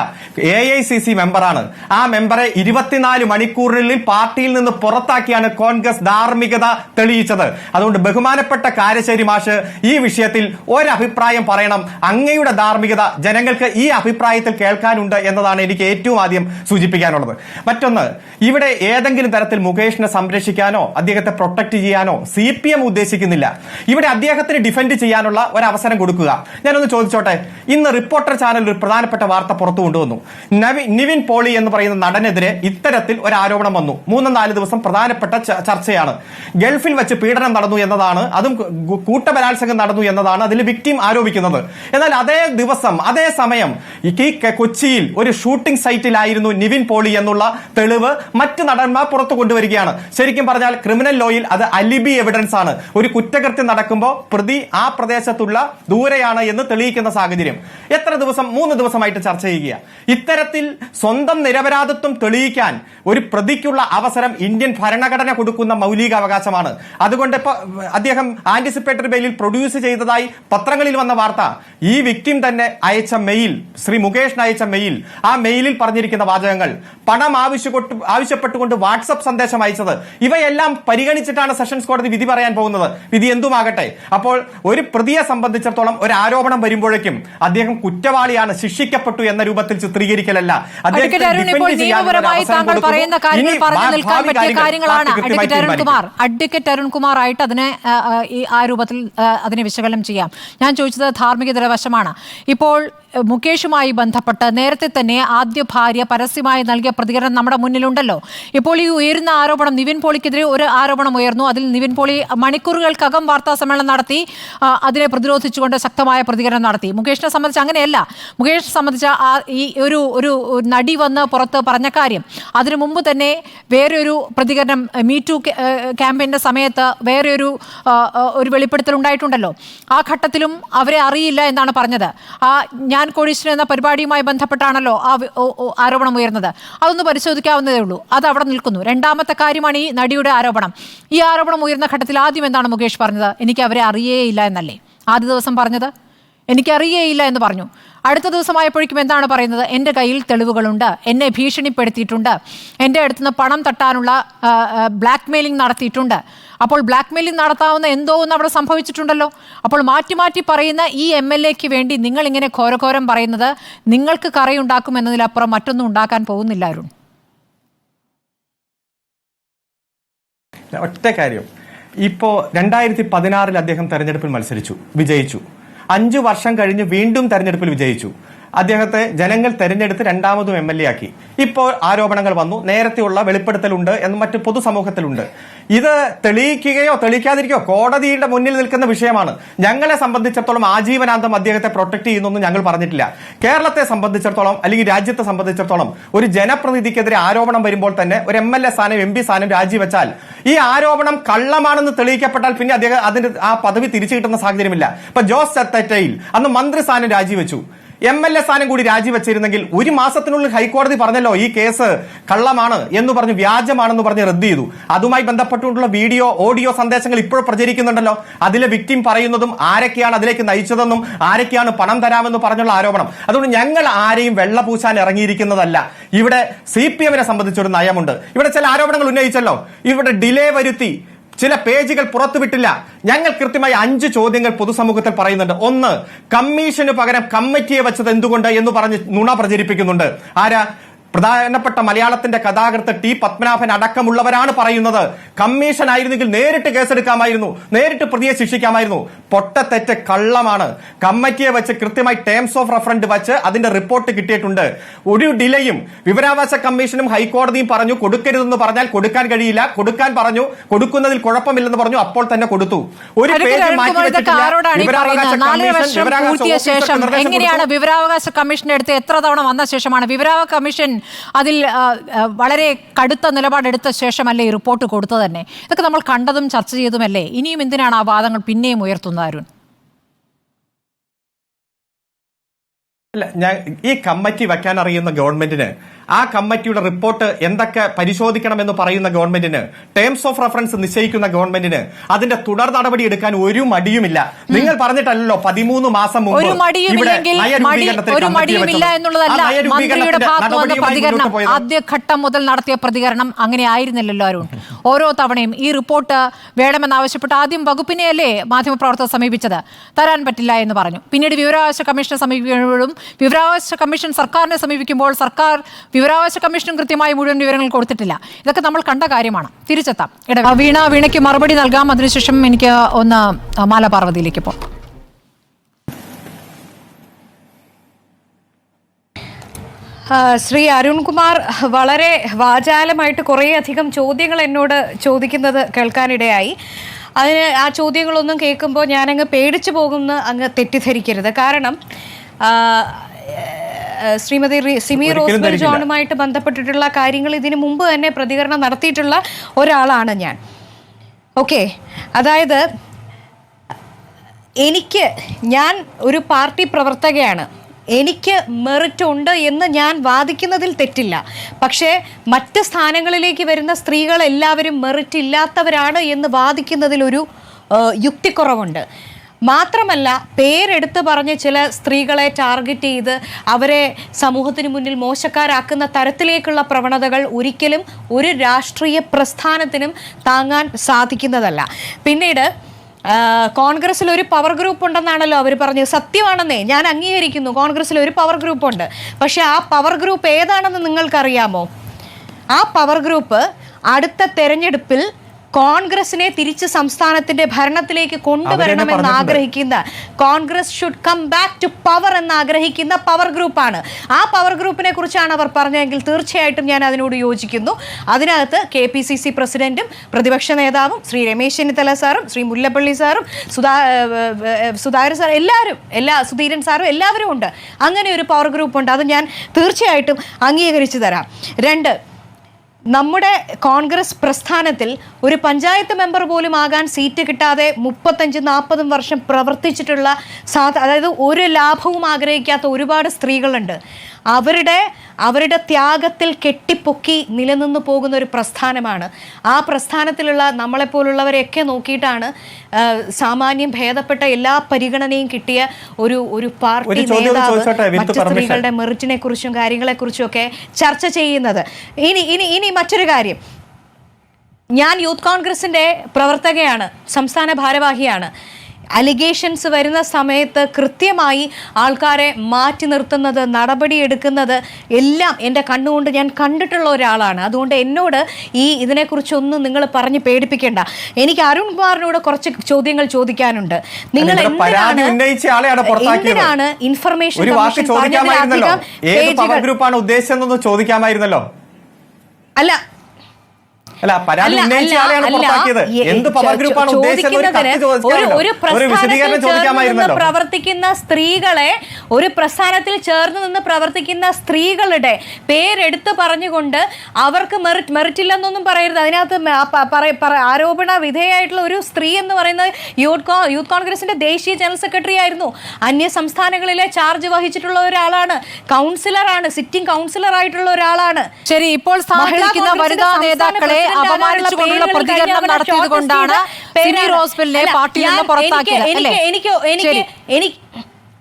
AICC മെമ്പറാണ്. ആ മെമ്പറെ 24 മണിക്കൂറിനുള്ളിൽ പാർട്ടിയിൽ നിന്ന് പുറത്താക്കിയാണ് കോൺഗ്രസ് ധാർമ്മികത തെളിയിച്ചത്. അതുകൊണ്ട് ബഹുമാനപ്പെട്ട കാരശ്ശേരി മാഷ് ഈ വിഷയത്തിൽ ഒരഭിപ്രായം പറയണം. അങ്ങയുടെ ധാർമ്മികത ജനങ്ങൾക്ക് ഈ അഭിപ്രായത്തിൽ കേൾക്കാനുണ്ട് എന്നതാണ് എനിക്ക് ഏറ്റവും ആദ്യം സൂചിപ്പിക്കാനുള്ളത്. മറ്റൊന്ന്, ഇവിടെ ഏതെങ്കിലും തരത്തിൽ മുകേഷിനെ സംരക്ഷിക്കാനോ അദ്ദേഹത്തെ പ്രൊട്ടക്ട് ചെയ്യാനോ CPM ഉദ്ദേശിക്കുന്നില്ല. ഇവിടെ അദ്ദേഹത്തിന് ഡിഫെൻഡ് ചെയ്യാനുള്ള ഒരു അവസരം കൊടുക്കുക. ഞാനൊന്ന് ചോദിച്ചോട്ടെ, ഇന്ന് റിപ്പോർട്ടർ ചാനൽ ഒരു പ്രധാനപ്പെട്ട വാർത്ത പുറത്തു കൊണ്ടുവന്നു. നിവിൻ പോളി എന്ന് പറയുന്ന നടനെതിരെ ഇത്തരത്തിൽ ഒരു ആരോപണം വന്നു. 3-4 ദിവസം പ്രധാനപ്പെട്ട ചർച്ചയാണ്. ഗൾഫിൽ വെച്ച് പീഡനം നടന്നു എന്നതാണ്, അതും കൂട്ടബലാത്സംഗം നടന്നു എന്നതാണ് അതിൽ വിക്ടിം ആരോപിക്കുന്നത്. എന്നാൽ അതേ ദിവസം അതേ സമയം കൊച്ചിയിൽ ഒരു ഷൂട്ടിംഗ് സൈറ്റിലായിരുന്നു നിവിൻ പോളി എന്നുള്ള തെളിവ് മറ്റ് നടന്മാർ പുറത്തു കൊണ്ടുവരികയാണ്. ശരിക്കും പറഞ്ഞാൽ ക്രിമിനൽ ലോയിൽ അത് അലിബി എവിഡൻസ് ആണ്. ഒരു കുറ്റകൃത്യം നടക്കുമ്പോൾ പ്രതി ആ പ്രദേശത്തുള്ള ദൂരെയാണ് എന്ന് തെളിയിക്കുന്ന സാഹചര്യം. എത്ര ദിവസം? 3 ദിവസമായിട്ട് ചർച്ച ചെയ്യുക. ഇത്തരത്തിൽ സ്വന്തം നിരപരാധിത്വം തെളിയിക്കാൻ ഒരു പ്രതിക്കുള്ള അവസരം ഇന്ത്യൻ ഭരണഘടന കൊടുക്കുന്ന മൗലിക അവകാശമാണ്. അതുകൊണ്ട് ഇപ്പൊ അദ്ദേഹം ആന്റിസിപ്പേറ്ററി ബെയിലിൽ പ്രൊഡ്യൂസ് ചെയ്തതായി പത്രങ്ങളിൽ വന്ന വാർത്ത, ഈ വിക്ടിം തന്നെ അയച്ച മെയിൽ, ശ്രീ മുകേഷിന് അയച്ച മെയിൽ, ആ മെയിലിൽ പറഞ്ഞിരിക്കുന്ന വാചകങ്ങൾ, പണം ആവശ്യപ്പെട്ടുകൊണ്ട് വാട്സപ്പ് സന്ദേശം അയച്ചത്, ഇവയെല്ലാം പരിഗണിച്ചിട്ടാണ് സെഷൻസ് കോടതി വിധി പറയാൻ പോകുന്നത്. വിധി എന്തുമാകട്ടെ. അപ്പോൾ ഒരു പ്രതിയെ സംബന്ധിച്ചിടത്തോളം ഒരു ആരോപണം വരുമ്പോഴേക്കും അദ്ദേഹം കുറ്റവാളിയാണ്, ശിക്ഷിക്കപ്പെട്ടു എന്ന രൂപത്തിൽ ചിത്രീകരിക്കലല്ല. അഡ്വക്കേറ്റ് അരുൺകുമാറായിട്ട് അതിനെ ആ രൂപത്തിൽ അതിനെ വിശകലനം ചെയ്യാം. ഞാൻ ചോദിച്ചത് ധാർമ്മികതയുടെ വശമാണ്. ഇപ്പോൾ മുകേഷുമായി ബന്ധപ്പെട്ട് നേരത്തെ തന്നെ ആദ്യ ഭാര്യ പരസ്യമായി നൽകിയ പ്രതികരണം നമ്മുടെ മുന്നിലുണ്ടല്ലോ. ഇപ്പോൾ ഈ ഉയരുന്ന ആരോപണം, നിവിൻ പോളിക്കെതിരെ ഒരു ആരോപണം ഉയർന്നു. അതിൽ നിവിൻ പോളി മണിക്കൂറുകൾക്കകം വാർത്താ സമ്മേളനം നടത്തി അതിനെ പ്രതിരോധിച്ചുകൊണ്ട് ശക്തമായ പ്രതികരണം നടത്തി. മുകേഷിനെ സംബന്ധിച്ച് അങ്ങനെയല്ല. മുകേഷിനെ സംബന്ധിച്ച ഈ ഒരു നടി വന്ന് പുറത്ത് പറഞ്ഞ കാര്യം, അതിനു മുമ്പ് തന്നെ വേറെ ഒരു പ്രതികരണം മീ ടു ക്യാമ്പയിൻ്റെ സമയത്ത് വേറെ ഒരു വെളിപ്പെടുത്തൽ ഉണ്ടായിട്ടുണ്ടല്ലോ. ആ ഘട്ടത്തിലും അവരെ അറിയില്ല എന്നാണ് പറഞ്ഞത്. ഞാൻ കോടീശ്വരൻ എന്ന പരിപാടിയുമായി ബന്ധപ്പെട്ടാണല്ലോ ആ ആരോപണം ഉയർന്നത്. അതൊന്ന് പരിശോധിക്കാവുന്നതേ ഉള്ളൂ. അത് അവിടെ നിൽക്കുന്നു. രണ്ടാമത്തെ കാര്യമാണ് ഈ നടിയുടെ ആരോപണം. ഈ ആരോപണം ഉയർന്ന ഘട്ടത്തിൽ ആദ്യം എന്താണ് മുകേഷ് പറഞ്ഞത്? എനിക്ക് അവരെ അറിയേയില്ല എന്നല്ലേ ആദ്യ ദിവസം പറഞ്ഞത്? എനിക്കറിയേയില്ല എന്ന് പറഞ്ഞു. അടുത്ത ദിവസമായപ്പോഴേക്കും എന്താണ് പറയുന്നത്? എൻ്റെ കയ്യിൽ തെളിവുകളുണ്ട്, എന്നെ ഭീഷണിപ്പെടുത്തിയിട്ടുണ്ട്, എൻ്റെ അടുത്തുനിന്ന് പണം തട്ടാനുള്ള ബ്ലാക്ക് മെയിലിംഗ് നടത്തിയിട്ടുണ്ട്. അപ്പോൾ ബ്ലാക്ക് മെയിലിംഗ് നടത്താവുന്ന എന്തോ ഒന്ന് അവിടെ സംഭവിച്ചിട്ടുണ്ടല്ലോ. അപ്പോൾ മാറ്റി മാറ്റി പറയുന്ന ഈ MLAക്ക് വേണ്ടി നിങ്ങൾ ഇങ്ങനെ ഘോരഘോരം പറയുന്നത് നിങ്ങൾക്ക് കറയുണ്ടാക്കും എന്നതിലപ്പുറം മറ്റൊന്നും ഉണ്ടാക്കാൻ പോകുന്നില്ല. അരുൺ, ഒറ്റ കാര്യം, ഇപ്പോ 2016 അദ്ദേഹം തെരഞ്ഞെടുപ്പിൽ മത്സരിച്ചു, വിജയിച്ചു. 5 വർഷം കഴിഞ്ഞ് വീണ്ടും തെരഞ്ഞെടുപ്പിൽ വിജയിച്ചു. അദ്ദേഹത്തെ ജനങ്ങൾ തെരഞ്ഞെടുത്ത് രണ്ടാമതും MLA ആക്കി. ഇപ്പോൾ ആരോപണങ്ങൾ വന്നു, നേരത്തെയുള്ള വെളിപ്പെടുത്തലുണ്ട് എന്ന് മറ്റു പൊതുസമൂഹത്തിലുണ്ട്. ഇത് തെളിയിക്കുകയോ തെളിയിക്കാതിരിക്കുകയോ കോടതിയുടെ മുന്നിൽ നിൽക്കുന്ന വിഷയമാണ്. ഞങ്ങളെ സംബന്ധിച്ചിടത്തോളം ആജീവനാന്തം അദ്ദേഹത്തെ പ്രൊട്ടക്ട് ചെയ്യുന്നൊന്നും ഞങ്ങൾ പറഞ്ഞിട്ടില്ല. കേരളത്തെ സംബന്ധിച്ചിടത്തോളം അല്ലെങ്കിൽ രാജ്യത്തെ സംബന്ധിച്ചിടത്തോളം ഒരു ജനപ്രതിനിധിക്കെതിരെ ആരോപണം വരുമ്പോൾ തന്നെ ഒരു MLA സ്ഥാനം MP സ്ഥാനം രാജിവെച്ചാൽ ഈ ആരോപണം കള്ളമാണെന്ന് തെളിയിക്കപ്പെട്ടാൽ പിന്നെ അദ്ദേഹം അതിന്റെ ആ പദവി തിരിച്ചു കിട്ടുന്ന സാഹചര്യമില്ല. ഇപ്പൊ ജോസ് ചത്തറ്റയിൽ അന്ന് മന്ത്രിസ്ഥാനം രാജിവെച്ചു, MLA സ്ഥാനം കൂടി രാജിവെച്ചിരുന്നെങ്കിൽ 1 മാസത്തിനുള്ളിൽ ഹൈക്കോടതി പറഞ്ഞല്ലോ ഈ കേസ് കള്ളമാണ് എന്ന് പറഞ്ഞ് വ്യാജമാണെന്ന് പറഞ്ഞ് റദ്ദ് ചെയ്തു. അതുമായി ബന്ധപ്പെട്ടുള്ള വീഡിയോ ഓഡിയോ സന്ദേശങ്ങൾ ഇപ്പോഴും പ്രചരിക്കുന്നുണ്ടല്ലോ. അതിലെ വിക്ടിം പറയുന്നതും ആരൊക്കെയാണ് അതിലേക്ക് നയിച്ചതെന്നും ആരൊക്കെയാണ് പണം തരാമെന്ന് പറഞ്ഞുള്ള ആരോപണം. അതുകൊണ്ട് ഞങ്ങൾ ആരെയും വെള്ളപൂശാൻ ഇറങ്ങിയിരിക്കുന്നതല്ല. ഇവിടെ CPM-നെ സംബന്ധിച്ചൊരു നയമുണ്ട്. ഇവിടെ ചില ആരോപണങ്ങൾ ഉന്നയിച്ചല്ലോ, ഇവിടെ ഡിലേ വരുത്തി ചില പേജുകൾ പുറത്തുവിട്ടില്ല. ഞങ്ങൾ കൃത്യമായി 5 ചോദ്യങ്ങൾ പൊതുസമൂഹത്തിൽ പറയുന്നുണ്ട്. 1, കമ്മീഷന് പകരം കമ്മിറ്റിയെ വെച്ചത് എന്തുകൊണ്ട് എന്ന് പറഞ്ഞ് നുണ പ്രചരിപ്പിക്കുന്നുണ്ട്. ആരാ? പ്രധാനപ്പെട്ട മലയാളത്തിന്റെ കഥാകൃത്ത് T. പത്മനാഭൻ അടക്കമുള്ളവരാണ് പറയുന്നത് കമ്മീഷൻ ആയിരുന്നെങ്കിൽ നേരിട്ട് കേസെടുക്കാമായിരുന്നു, നേരിട്ട് പ്രതിയെ ശിക്ഷിക്കാമായിരുന്നു. പൊട്ടത്തെറ്റ്, കള്ളമാണ്. കമ്മിറ്റിയെ വെച്ച് കൃത്യമായി ടേംസ് ഓഫ് റെഫറൻസ് വെച്ച് അതിന്റെ റിപ്പോർട്ട് കിട്ടിയിട്ടുണ്ട്. ഒരു ഡിലേയും വിവരാവകാശ കമ്മീഷനും ഹൈക്കോടതിയും പറഞ്ഞു കൊടുക്കരുതെന്ന് പറഞ്ഞാൽ കൊടുക്കാൻ കഴിയില്ല, കൊടുക്കാൻ പറഞ്ഞു, കൊടുക്കുന്നതിൽ കുഴപ്പമില്ലെന്ന് പറഞ്ഞു, അപ്പോൾ തന്നെ കൊടുത്തു. ഒരു പേജ് മാറ്റി വെച്ചിട്ടില്ല. എങ്ങനെയാണ് വിവരാവകാശ കമ്മീഷൻ എടുത്ത് എത്ര തവണ വന്ന ശേഷമാണ് വിവരാവകാശ കമ്മീഷൻ അതിൽ വളരെ കടുത്ത നിലപാടെടുത്ത ശേഷമല്ലേ ഈ റിപ്പോർട്ട് കൊടുത്തത് തന്നെ? ഇതൊക്കെ നമ്മൾ കണ്ടതും ചർച്ച ചെയ്തതുമല്ലേ? ഇനിയും എന്തിനാണ് ആ വാദങ്ങൾ പിന്നെയും ഉയർത്തുന്നത് അരുൺ? അല്ല, ഈ കമ്മിറ്റി വെക്കാൻ അറിയുന്ന ഗവൺമെന്റിന്, ആ കമ്മിറ്റിയുടെ റിപ്പോർട്ട് എന്തൊക്കെ പരിശോധിക്കണമെന്ന് പറയുന്ന ഗവൺമെന്റിന്, ടേംസ് ഓഫ് റെഫറൻസ് നിശ്ചയിക്കുന്ന ഗവൺമെന്റിന് അതിന്റെ തുടർ നടപടി എടുക്കാൻ ഒരു മടിയുമില്ല. നിങ്ങൾ പറഞ്ഞിട്ടല്ലോ 13 മാസം മുമ്പ് ആദ്യഘട്ടം മുതൽ നടത്തിയ പ്രതികരണം അങ്ങനെ ആയിരുന്നില്ലല്ലോ അരുൺ. ഓരോ തവണയും ഈ റിപ്പോർട്ട് വേണമെന്നാവശ്യപ്പെട്ട് ആദ്യം വകുപ്പിനെയല്ലേ മാധ്യമപ്രവർത്തകർ സമീപിച്ചത്, തരാൻ പറ്റില്ല എന്ന് പറഞ്ഞു. പിന്നീട് വിവരാവകാശ കമ്മീഷനെ സമീപിക്കുമ്പോഴും വിവരാവകാശ കമ്മീഷൻ സർക്കാരിനെ സമീപിക്കുമ്പോൾ സർക്കാർ വിവരാവകാശ കമ്മീഷനും കൃത്യമായി മുഴുവൻ വിവരങ്ങൾ കൊടുത്തിട്ടില്ല. ഇതൊക്കെ നമ്മൾ കണ്ട കാര്യമാണ്. തിരിച്ചെത്താം. വീണയ്ക്ക് മറുപടി നൽകാം. അതിനുശേഷം എനിക്ക് ഒന്ന് മാല പാർവതിയിലേക്ക് പോകാം. ശ്രീ അരുൺകുമാർ വളരെ വാചാലമായിട്ട് കുറേയധികം ചോദ്യങ്ങൾ എന്നോട് ചോദിക്കുന്നത് കേൾക്കാനിടയായി. അതിന് ആ ചോദ്യങ്ങളൊന്നും കേൾക്കുമ്പോൾ ഞാനങ്ങ് പേടിച്ചു പോകുമെന്ന് അങ്ങ് തെറ്റിദ്ധരിക്കരുത്. കാരണം ശ്രീമതി സിമി റോസ്ബെൽ ജോണുമായിട്ട് ബന്ധപ്പെട്ടിട്ടുള്ള കാര്യങ്ങൾ ഇതിനു മുമ്പ് തന്നെ പ്രതികരണം നടത്തിയിട്ടുള്ള ഒരാളാണ് ഞാൻ. ഓക്കെ, അതായത് ഞാൻ ഒരു പാർട്ടി പ്രവർത്തകയാണ്, എനിക്ക് മെറിറ്റ് ഉണ്ട് എന്ന് ഞാൻ വാദിക്കുന്നതിൽ തെറ്റില്ല. പക്ഷേ മറ്റ് സ്ഥാനങ്ങളിലേക്ക് വരുന്ന സ്ത്രീകൾ എല്ലാവരും മെറിറ്റ് ഇല്ലാത്തവരാണ് എന്ന് വാദിക്കുന്നതിലൊരു യുക്തിക്കുറവുണ്ട്. മാത്രമല്ല, പേരെടുത്ത് പറഞ്ഞ് ചില സ്ത്രീകളെ ടാർഗറ്റ് ചെയ്ത് അവരെ സമൂഹത്തിന് മുന്നിൽ മോശക്കാരാക്കുന്ന തരത്തിലേക്കുള്ള പ്രവണതകൾ ഒരിക്കലും ഒരു രാഷ്ട്രീയ പ്രസ്ഥാനത്തിനും താങ്ങാൻ സാധിക്കുന്നതല്ല. പിന്നീട് കോൺഗ്രസിൽ ഒരു പവർ ഗ്രൂപ്പ് ഉണ്ടെന്നാണല്ലോ അവർ പറഞ്ഞത്. സത്യമാണെന്നേ, ഞാൻ അംഗീകരിക്കുന്നു, കോൺഗ്രസിൽ ഒരു പവർ ഗ്രൂപ്പ് ഉണ്ട്. പക്ഷെ ആ പവർ ഗ്രൂപ്പ് ഏതാണെന്ന് നിങ്ങൾക്കറിയാമോ? ആ പവർ ഗ്രൂപ്പ് അടുത്ത തെരഞ്ഞെടുപ്പിൽ കോൺഗ്രസിനെ തിരിച്ച് സംസ്ഥാനത്തിന്റെ ഭരണത്തിലേക്ക് കൊണ്ടുവരണമെന്ന് ആഗ്രഹിക്കുന്ന, Congress should come back to power എന്ന് ആഗ്രഹിക്കുന്ന പവർ ഗ്രൂപ്പാണ്. ആ പവർ ഗ്രൂപ്പിനെ കുറിച്ചാണ് അവർ പറഞ്ഞതെങ്കിൽ തീർച്ചയായിട്ടും ഞാൻ അതിനോട് യോജിക്കുന്നു. അതിനകത്ത് KPCC പ്രസിഡന്റും പ്രതിപക്ഷ നേതാവും ശ്രീ രമേശ് ചെന്നിത്തല സാറും ശ്രീ മുല്ലപ്പള്ളി സാറും സുധാകരൻ സാർ സുധീരൻ സാറും എല്ലാവരും ഉണ്ട്. അങ്ങനെ ഒരു പവർ ഗ്രൂപ്പ് ഉണ്ട്. അത് ഞാൻ തീർച്ചയായിട്ടും അംഗീകരിച്ചു തരാം. 2, നമ്മുടെ കോൺഗ്രസ് പ്രസ്ഥാനത്തിൽ ഒരു പഞ്ചായത്ത് മെമ്പർ പോലും ആകാൻ സീറ്റ് കിട്ടാതെ 35-40 വർഷം പ്രവർത്തിച്ചിട്ടുള്ള അതായത് ഒരു ലാഭവും ആഗ്രഹിക്കാത്ത ഒരുപാട് സ്ത്രീകളുണ്ട്. അവരുടെ ത്യാഗത്തിൽ കെട്ടിപ്പൊക്കി നിലനിന്ന് പോകുന്ന ഒരു പ്രസ്ഥാനമാണ്. ആ പ്രസ്ഥാനത്തിലുള്ള നമ്മളെപ്പോലുള്ളവരെയൊക്കെ നോക്കിയിട്ടാണ് സാമാന്യം ഭേദപ്പെട്ട എല്ലാ പരിഗണനയും കിട്ടിയ ഒരു പാർട്ടി നേതാവ് മറ്റു സ്ത്രീകളുടെ മെറിറ്റിനെ കുറിച്ചും കാര്യങ്ങളെക്കുറിച്ചും ഒക്കെ ചർച്ച ചെയ്യുന്നത്. ഇനി മറ്റൊരു കാര്യം, ഞാൻ യൂത്ത് കോൺഗ്രസിന്റെ പ്രവർത്തകയാണ്, സംസ്ഥാന ഭാരവാഹിയാണ്. അലിഗേഷൻസ് വരുന്ന സമയത്ത് കൃത്യമായി ആൾക്കാരെ മാറ്റി നിർത്തുന്നത്, നടപടിയെടുക്കുന്നത് എല്ലാം എൻ്റെ കണ്ണുകൊണ്ട് ഞാൻ കണ്ടിട്ടുള്ള ഒരാളാണ്. അതുകൊണ്ട് എന്നോട് ഇതിനെക്കുറിച്ചൊന്നും നിങ്ങൾ പറഞ്ഞ് പേടിപ്പിക്കേണ്ട. എനിക്ക് അരുൺ കുമാറിനോട് കുറച്ച് ചോദ്യങ്ങൾ ചോദിക്കാനുണ്ട്. നിങ്ങൾ എന്തിനാണ് ഇൻഫർമേഷൻ ചോദിക്കാമായിരുന്നല്ലോ. അല്ല അല്ല, പരാതി ഉന്നയിച്ച ആളെയാണ് പുറത്താക്കിയത്. എന്ത് പവർ ഗ്രൂപ്പാണ് പ്രവർത്തിക്കുന്ന സ്ത്രീകളെ, ഒരു പ്രസ്ഥാനത്തിൽ ചേർന്ന് നിന്ന് പ്രവർത്തിക്കുന്ന സ്ത്രീകളുടെ പേരെടുത്ത് പറഞ്ഞുകൊണ്ട് അവർക്ക് മെറിറ്റ് ഇല്ലെന്നൊന്നും പറയരുത്. അതിനകത്ത് ആരോപണ വിധേയമായിട്ടുള്ള ഒരു സ്ത്രീ എന്ന് പറയുന്നത് യൂത്ത് കോൺഗ്രസിന്റെ ദേശീയ ജനറൽ സെക്രട്ടറി ആയിരുന്നു. അന്യ സംസ്ഥാനങ്ങളിലെ ചാർജ് വഹിച്ചിട്ടുള്ള ഒരാളാണ്, കൗൺസിലറാണ്, സിറ്റിംഗ് കൗൺസിലർ ആയിട്ടുള്ള ഒരാളാണ്. ശരി, ഇപ്പോൾ വനിതാ നേതാക്കളെ അപമാനിച്ചുകൊണ്ടുള്ള പ്രതികരണം നടത്തിയത് കൊണ്ടാണ് സിമി റോസ്വെല്ലിനെ പാർട്ടിയിൽ നിന്ന് പുറത്താക്കിയത്.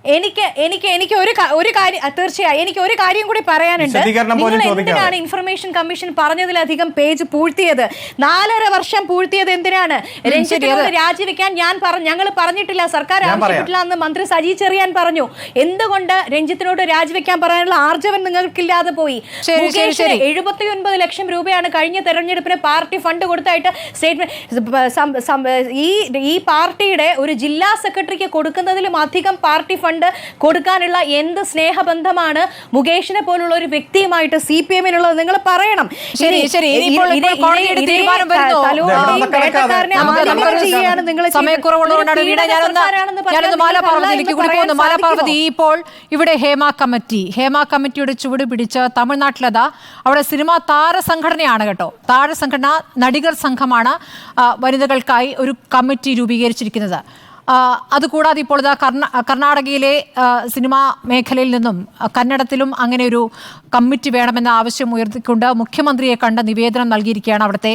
എനിക്ക് ഒരു കാര്യം, തീർച്ചയായും എനിക്ക് ഒരു കാര്യം കൂടി പറയാനുണ്ട്. നിങ്ങൾ എന്തിനാണ് ഇൻഫർമേഷൻ കമ്മീഷൻ പറഞ്ഞതിലധികം പേജ് പൂഴ്ത്തിയത്? 4.5 വർഷം പൂഴ്ത്തിയത് എന്തിനാണ്? രഞ്ജിത്തിനോട് രാജിവെക്കാൻ ഞങ്ങൾ പറഞ്ഞിട്ടില്ല, സർക്കാർ ആവശ്യപ്പെട്ടില്ല എന്ന് മന്ത്രി സജി ചെറിയാൻ പറഞ്ഞു. എന്തുകൊണ്ട് രഞ്ജിത്തിനോട് രാജിവെക്കാൻ പറയാനുള്ള ആർജവം നിങ്ങൾക്കില്ലാതെ പോയി? 79 ലക്ഷം രൂപയാണ് കഴിഞ്ഞ തെരഞ്ഞെടുപ്പിന് പാർട്ടി ഫണ്ട് കൊടുത്തായിട്ട് സ്റ്റേറ്റ്മെന്റ്, ഈ പാർട്ടിയുടെ ഒരു ജില്ലാ സെക്രട്ടറിക്ക് കൊടുക്കുന്നതിലും അധികം പാർട്ടി ഫണ്ട് കൊടുക്കാനുള്ള എന്ത് സ്നേഹബന്ധമാണ് മുകേഷിനെ പോലുള്ള ഒരു വ്യക്തിയുമായിട്ട് CPM-നുള്ളത്? നിങ്ങൾ പറയണം. ഇപ്പോൾ ഇവിടെ ഹേമ കമ്മിറ്റിയുടെ ചുവട് പിടിച്ച് തമിഴ്നാട്ടിലതാ അവിടെ സിനിമാ താരസംഘടനയാണ് കേട്ടോ, താരസംഘടന നടികർ സംഘമാണ് വനിതകൾക്കായി ഒരു കമ്മിറ്റി രൂപീകരിച്ചിരിക്കുന്നത്. അതുകൂടാതെ ഇപ്പോൾ കർണാടകയിലെ സിനിമാ മേഖലയിൽ നിന്നും കന്നഡത്തിലും അങ്ങനെ ഒരു കമ്മിറ്റി വേണമെന്ന ആവശ്യം ഉയർത്തിക്കൊണ്ട് മുഖ്യമന്ത്രിയെ കണ്ട് നിവേദനം നൽകിയിരിക്കുകയാണ് അവിടുത്തെ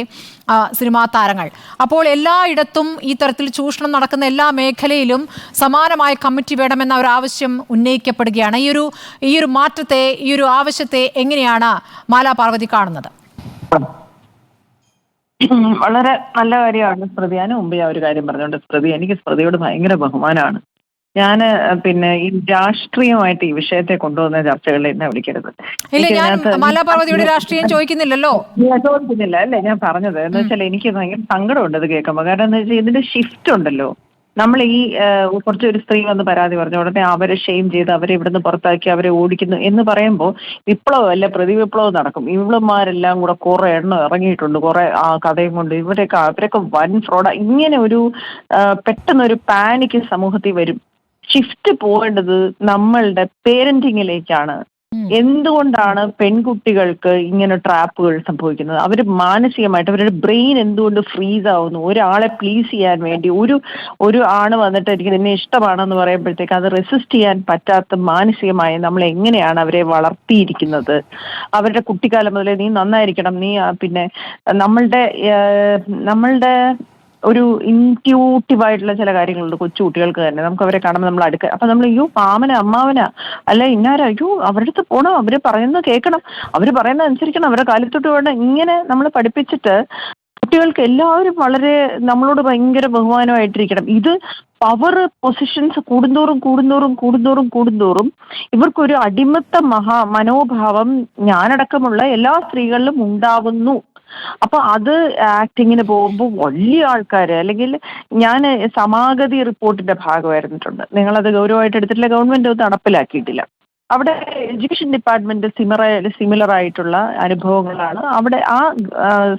സിനിമാ താരങ്ങൾ. അപ്പോൾ എല്ലായിടത്തും ഈ തരത്തിൽ ചൂഷണം നടക്കുന്ന എല്ലാ മേഖലയിലും സമാനമായ കമ്മിറ്റി വേണമെന്ന ഒരു ആവശ്യം ഉന്നയിക്കപ്പെടുകയാണ്. ഈ ഒരു മാറ്റത്തെ, ഈ ഒരു ആവശ്യത്തെ എങ്ങനെയാണ് മാലാ പാർവതി കാണുന്നത്? വളരെ നല്ല കാര്യമാണ് സ്മൃതി. ഞാൻ മുമ്പേ ഒരു കാര്യം പറഞ്ഞുകൊണ്ട് എനിക്ക് സ്മൃതിയോട് ഭയങ്കര ബഹുമാനമാണ്. ഞാൻ പിന്നെ ഈ രാഷ്ട്രീയമായിട്ട് ഈ വിഷയത്തെ കൊണ്ടുവന്ന ചർച്ചകളിൽ എന്നെ വിളിക്കരുത്. രാഷ്ട്രീയം ചോദിക്കുന്നില്ലല്ലോ. ചോദിക്കുന്നില്ല അല്ലേ? ഞാൻ പറഞ്ഞത് എന്ന് വെച്ചാൽ എനിക്ക് ഭയങ്കര സങ്കടമുണ്ട് ഇത് കേൾക്കുമ്പോൾ. കാരണം എന്താ വെച്ചാൽ ഇതിന്റെ ഷിഫ്റ്റ് ഉണ്ടല്ലോ. നമ്മൾ കുറച്ചൊരു സ്ത്രീ വന്ന് പരാതി പറഞ്ഞു ഉടനെ അവരെ ഷെയിം ചെയ്ത് അവരെ ഇവിടുന്ന് പുറത്താക്കി അവരെ ഓടിക്കുന്നു എന്ന് പറയുമ്പോൾ വിപ്ലവം അല്ല പ്രതിവിപ്ലവം നടക്കും. ഇവളന്മാരെല്ലാം കൂടെ കുറെ എണ്ണം ഇറങ്ങിയിട്ടുണ്ട്, കുറെ കഥയും കൊണ്ട് അവരൊക്കെ വൻ ഫ്രോഡ. ഇങ്ങനെ ഒരു പെട്ടെന്നൊരു പാനിക് സമൂഹത്തിൽ വരും. ഷിഫ്റ്റ് പോകേണ്ടത് നമ്മളുടെ പേരന്റിങ്ങിലേക്കാണ്. എന്തുകൊണ്ടാണ് പെൺകുട്ടികൾക്ക് ഇങ്ങനെ ട്രാപ്പുകൾ സംഭവിക്കുന്നത്? അവർ മാനസികമായിട്ട് അവരുടെ ബ്രെയിൻ എന്തുകൊണ്ട് ഫ്രീസ് ആവുന്നു? ഒരാളെ പ്ലീസ് ചെയ്യാൻ വേണ്ടി ഒരു ആണ് വന്നിട്ട് എനിക്ക് നിന്നെ ഇഷ്ടമാണെന്ന് പറയുമ്പോഴത്തേക്ക് അത് റെസിസ്റ്റ് ചെയ്യാൻ പറ്റാത്ത മാനസികമായി നമ്മൾ എങ്ങനെയാണ് അവരെ വളർത്തിയിരിക്കുന്നത്? അവരുടെ കുട്ടിക്കാലം മുതലേ നീ നന്നായിരിക്കണം, നീ പിന്നെ നമ്മളുടെ ഒരു ഇൻറ്റ്യൂട്ടീവായിട്ടുള്ള ചില കാര്യങ്ങളുണ്ട് കൊച്ചു കുട്ടികൾക്ക് തന്നെ. നമുക്ക് അവരെ കാണുമ്പോൾ നമ്മൾ അടുക്ക അപ്പൊ നമ്മൾ അമ്മാവന അല്ല ഇന്നാരാ, അവരുടെ അടുത്ത് പോകണം, അവര് പറയുന്നത് കേൾക്കണം, അവര് പറയുന്നത് അനുസരിക്കണം, അവരുടെ കാലത്തോട്ട് വേണം. ഇങ്ങനെ നമ്മൾ പഠിപ്പിച്ചിട്ട് കുട്ടികൾക്ക് എല്ലാവരും വളരെ നമ്മളോട് ഭയങ്കര ബഹുമാനമായിട്ടിരിക്കണം. ഇത് പവർ പൊസിഷൻസ് കൂടുന്തോറും ഇവർക്കൊരു അടിമത്ത മനോഭാവം ഞാനടക്കമുള്ള എല്ലാ സ്ത്രീകളിലും ഉണ്ടാവുന്നു. അപ്പൊ അത് ആക്ടിങ്ങിന് പോകുമ്പോൾ വലിയ ആൾക്കാര്, അല്ലെങ്കിൽ ഞാൻ സമാഗതി റിപ്പോർട്ടിന്റെ ഭാഗമായിരുന്നിട്ടുണ്ട്. നിങ്ങളത് ഗൗരവമായിട്ട് എടുത്തിട്ടില്ല, ഗവൺമെന്റ് അത് നടപ്പിലാക്കിയിട്ടില്ല. അവിടെ എഡ്യൂക്കേഷൻ ഡിപ്പാർട്ട്മെന്റ് സിമിലർ ആയിട്ടുള്ള അനുഭവങ്ങളാണ് അവിടെ ആ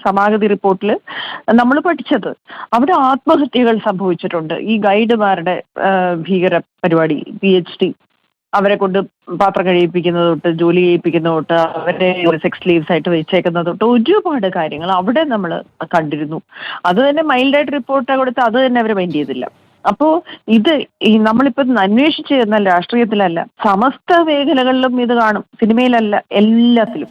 സമാഗതി റിപ്പോർട്ടിൽ നമ്മൾ പഠിച്ചത്. അവിടെ ആത്മഹത്യകൾ സംഭവിച്ചിട്ടുണ്ട്. ഈ ഗൈഡുമാരുടെ ഭീകര പരിപാടി, PhD അവരെ കൊണ്ട് പാത്രം കഴിയിപ്പിക്കുന്നത് തൊട്ട് ജോലി ചെയ്യിപ്പിക്കുന്ന തൊട്ട് അവരെ സെക്സ് ലീവ്സ് ആയിട്ട് വെച്ചേക്കുന്നത് തൊട്ട് ഒരുപാട് കാര്യങ്ങൾ അവിടെ നമ്മൾ കണ്ടിരുന്നു. അത് തന്നെ മൈൽഡായിട്ട് റിപ്പോർട്ട് കൊടുത്ത് അത് തന്നെ അവർ മൈൻഡ് ചെയ്തില്ല. അപ്പോ ഇത് നമ്മളിപ്പോ അന്വേഷിച്ച് എന്നാൽ രാഷ്ട്രീയത്തിലല്ല, സമസ്ത മേഖലകളിലും ഇത് കാണും, സിനിമയിലല്ല, എല്ലാത്തിലും.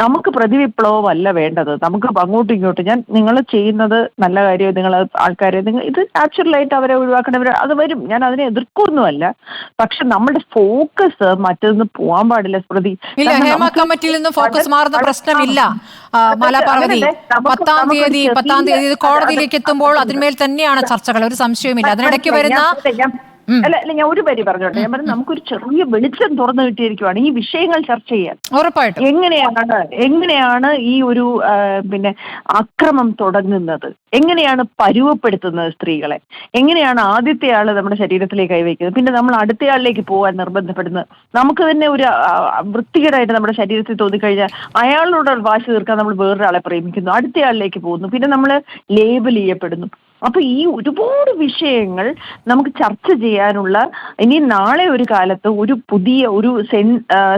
നമുക്ക് പ്രതിവിപ്ലവമല്ല വേണ്ടത്. നമുക്ക് അങ്ങോട്ടും ഇങ്ങോട്ടും നിങ്ങൾ ചെയ്യുന്നത് നല്ല കാര്യം, നിങ്ങൾ ആൾക്കാരെ ഇത് നാച്ചുറലായിട്ട് അവരെ ഒഴിവാക്കണവർ അത് വരും, ഞാൻ അതിനെ എതിർക്കൊന്നുമല്ല. പക്ഷെ നമ്മുടെ ഫോക്കസ് മറ്റൊന്ന് പോകാൻ പാടില്ല സ്മൃതി. ഇല്ല, ഹേമ കമ്മിറ്റിയിൽ നിന്ന് ഫോക്കസ് മാറുന്ന പ്രശ്നമില്ല. മാലാപാർവതി, 10-ാം തീയതി ഇത് കോടതിയിലേക്ക് എത്തുമ്പോൾ അതിന്മേൽ തന്നെയാണ് ചർച്ചകൾ, ഒരു സംശയവുമില്ല. അതിനിടയ്ക്ക് വരുന്ന അല്ല ഞാൻ ഒരു വരി പറഞ്ഞോട്ടെ. ഞാൻ പറഞ്ഞു നമുക്കൊരു ചെറിയ വെളിച്ചം തുറന്നു കിട്ടിയിരിക്കുവാണ് ഈ വിഷയങ്ങൾ ചർച്ച ചെയ്യാൻ. ഉറപ്പായിട്ടും എങ്ങനെയാണ് ഈ ഒരു പിന്നെ അക്രമം തുടങ്ങുന്നത്, എങ്ങനെയാണ് പരുവപ്പെടുത്തുന്നത് സ്ത്രീകളെ, എങ്ങനെയാണ് ആദ്യത്തെ ആള് നമ്മുടെ ശരീരത്തിലേക്ക് കൈവയ്ക്കുന്നത്, പിന്നെ നമ്മൾ അടുത്തയാളിലേക്ക് പോകാൻ നിർബന്ധപ്പെടുന്നത്. നമുക്ക് തന്നെ ഒരു വൃത്തികേടായിട്ട് നമ്മുടെ ശരീരത്തിൽ തോന്നിക്കഴിഞ്ഞാൽ അയാളോട് വാശി തീർക്കാൻ നമ്മൾ വേറൊരാളെ പ്രേമിക്കുന്നു, അടുത്തയാളിലേക്ക് പോകുന്നു, പിന്നെ നമ്മൾ ലേബൽ ചെയ്യപ്പെടുന്നു. അപ്പൊ ഈ ഒരുപാട് വിഷയങ്ങൾ നമുക്ക് ചർച്ച ചെയ്യാനുള്ള, ഇനി നാളെ ഒരു കാലത്ത് ഒരു പുതിയ ഒരു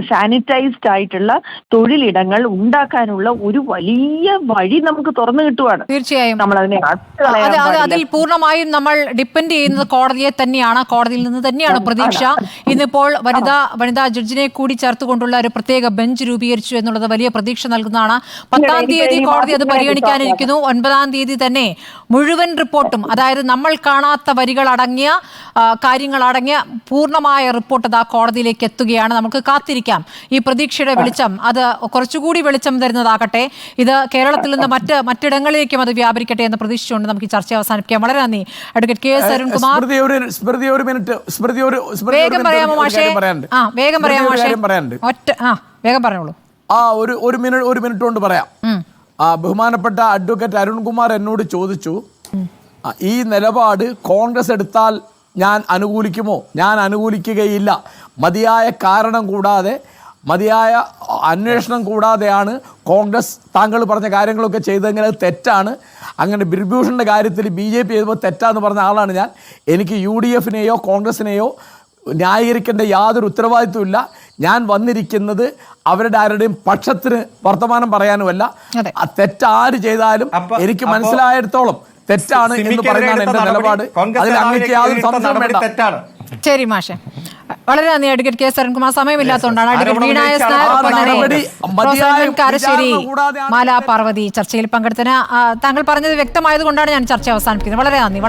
സാനിറ്റൈസ്ഡ് ആയിട്ടുള്ള തൊഴിലിടങ്ങൾ ഉണ്ടാക്കാനുള്ള ഒരു വലിയ വഴി നമുക്ക് തുറന്നു കിട്ടുവാണ്. തീർച്ചയായും നമ്മൾ അതിനെ അതിൽ പൂർണ്ണമായും നമ്മൾ ഡിപ്പെൻഡ് ചെയ്യുന്നത് കോടതിയെ തന്നെയാണ്, കോടതിയിൽ നിന്ന് തന്നെയാണ് പ്രതീക്ഷ. ഇന്നിപ്പോൾ വനിതാ ജഡ്ജിനെ കൂടി ചേർത്തുകൊണ്ടുള്ള ഒരു പ്രത്യേക ബെഞ്ച് രൂപീകരിച്ചു എന്നുള്ളത് വലിയ പ്രതീക്ഷ നൽകുന്നതാണ്. 10-ാം തീയതി കോടതി അത് പരിഗണിക്കാനിരിക്കുന്നു. 9-ാം തീയതി തന്നെ മുഴുവൻ റിപ്പോർട്ടും, അതായത് നമ്മൾ കാണാത്ത വരികളടങ്ങിയ കാര്യങ്ങളടങ്ങിയ പൂർണ്ണമായ റിപ്പോർട്ട് ആ കോടതിയിലേക്ക് എത്തുകയാണ്. നമുക്ക് കാത്തിരിക്കാം. ഈ പ്രതീക്ഷയുടെ വെളിച്ചം അത് കുറച്ചുകൂടി വെളിച്ചം തരുന്നതാകട്ടെ. ഇത് കേരളത്തിൽ നിന്ന് മറ്റിടങ്ങളിലേക്കും അത് വ്യാപരിക്കട്ടെ എന്ന് പ്രതീക്ഷിച്ചുകൊണ്ട് നമുക്ക് ഈ ചർച്ച അവസാനിപ്പിക്കാം. വളരെ നന്ദി. Advocate KS Arunkumar. വേഗം പറയാമോ മാഷേ? വേഗം പറയാമോ മാഷേ? വേഗം പറഞ്ഞോളൂ. ഒരു മിനിറ്റ് കൊണ്ട് പറയാം. ബഹുമാനപ്പെട്ട അഡ്വക്കേറ്റ് അരുൺകുമാർ എന്നോട് ചോദിച്ചു, ഈ നിലപാട് കോൺഗ്രസ് എടുത്താൽ ഞാൻ അനുകൂലിക്കുമോ? ഞാൻ അനുകൂലിക്കുകയില്ല. മതിയായ കാരണം കൂടാതെ, മതിയായ അന്വേഷണം കൂടാതെയാണ് കോൺഗ്രസ് താങ്കൾ പറഞ്ഞ കാര്യങ്ങളൊക്കെ ചെയ്തെങ്കിൽ അത് തെറ്റാണ്. അങ്ങനെ ബ്രിഭൂഷണിൻ്റെ കാര്യത്തിൽ BJP ചെയ്തപ്പോൾ തെറ്റാന്ന് പറഞ്ഞ ആളാണ് ഞാൻ. എനിക്ക് UDF-നെയോ കോൺഗ്രസിനെയോ ന്യായീകരിക്കേണ്ട യാതൊരു ഉത്തരവാദിത്വമില്ല. ഞാൻ വന്നിരിക്കുന്നത് അവരുടെ ആരുടെയും പക്ഷത്തിന് വർത്തമാനം പറയാനുമല്ല. തെറ്റാര് ചെയ്താലും എനിക്ക് മനസ്സിലായിടത്തോളം തെറ്റാണ് എന്ന് പറയുന്നതാണ് എന്റെ നിലപാട്. അതിൽ അങ്ങേക്ക് യാതൊരു സംശയവും വേണ്ട. ശരി മാഷെ, വളരെ നന്ദി. Advocate KS Arunkumar. സമയമില്ലാത്തതുകൊണ്ടാണ്. അഡ്വക്കേറ്റ് വീണായ കാരശ്ശേരി, മാലാപാർവതി ചർച്ചയിൽ പങ്കെടുത്തതിന് താങ്കൾ പറഞ്ഞത് വ്യക്തമായത് കൊണ്ടാണ് ഞാൻ ചർച്ച അവസാനിപ്പിക്കുന്നത്. വളരെ നന്ദി.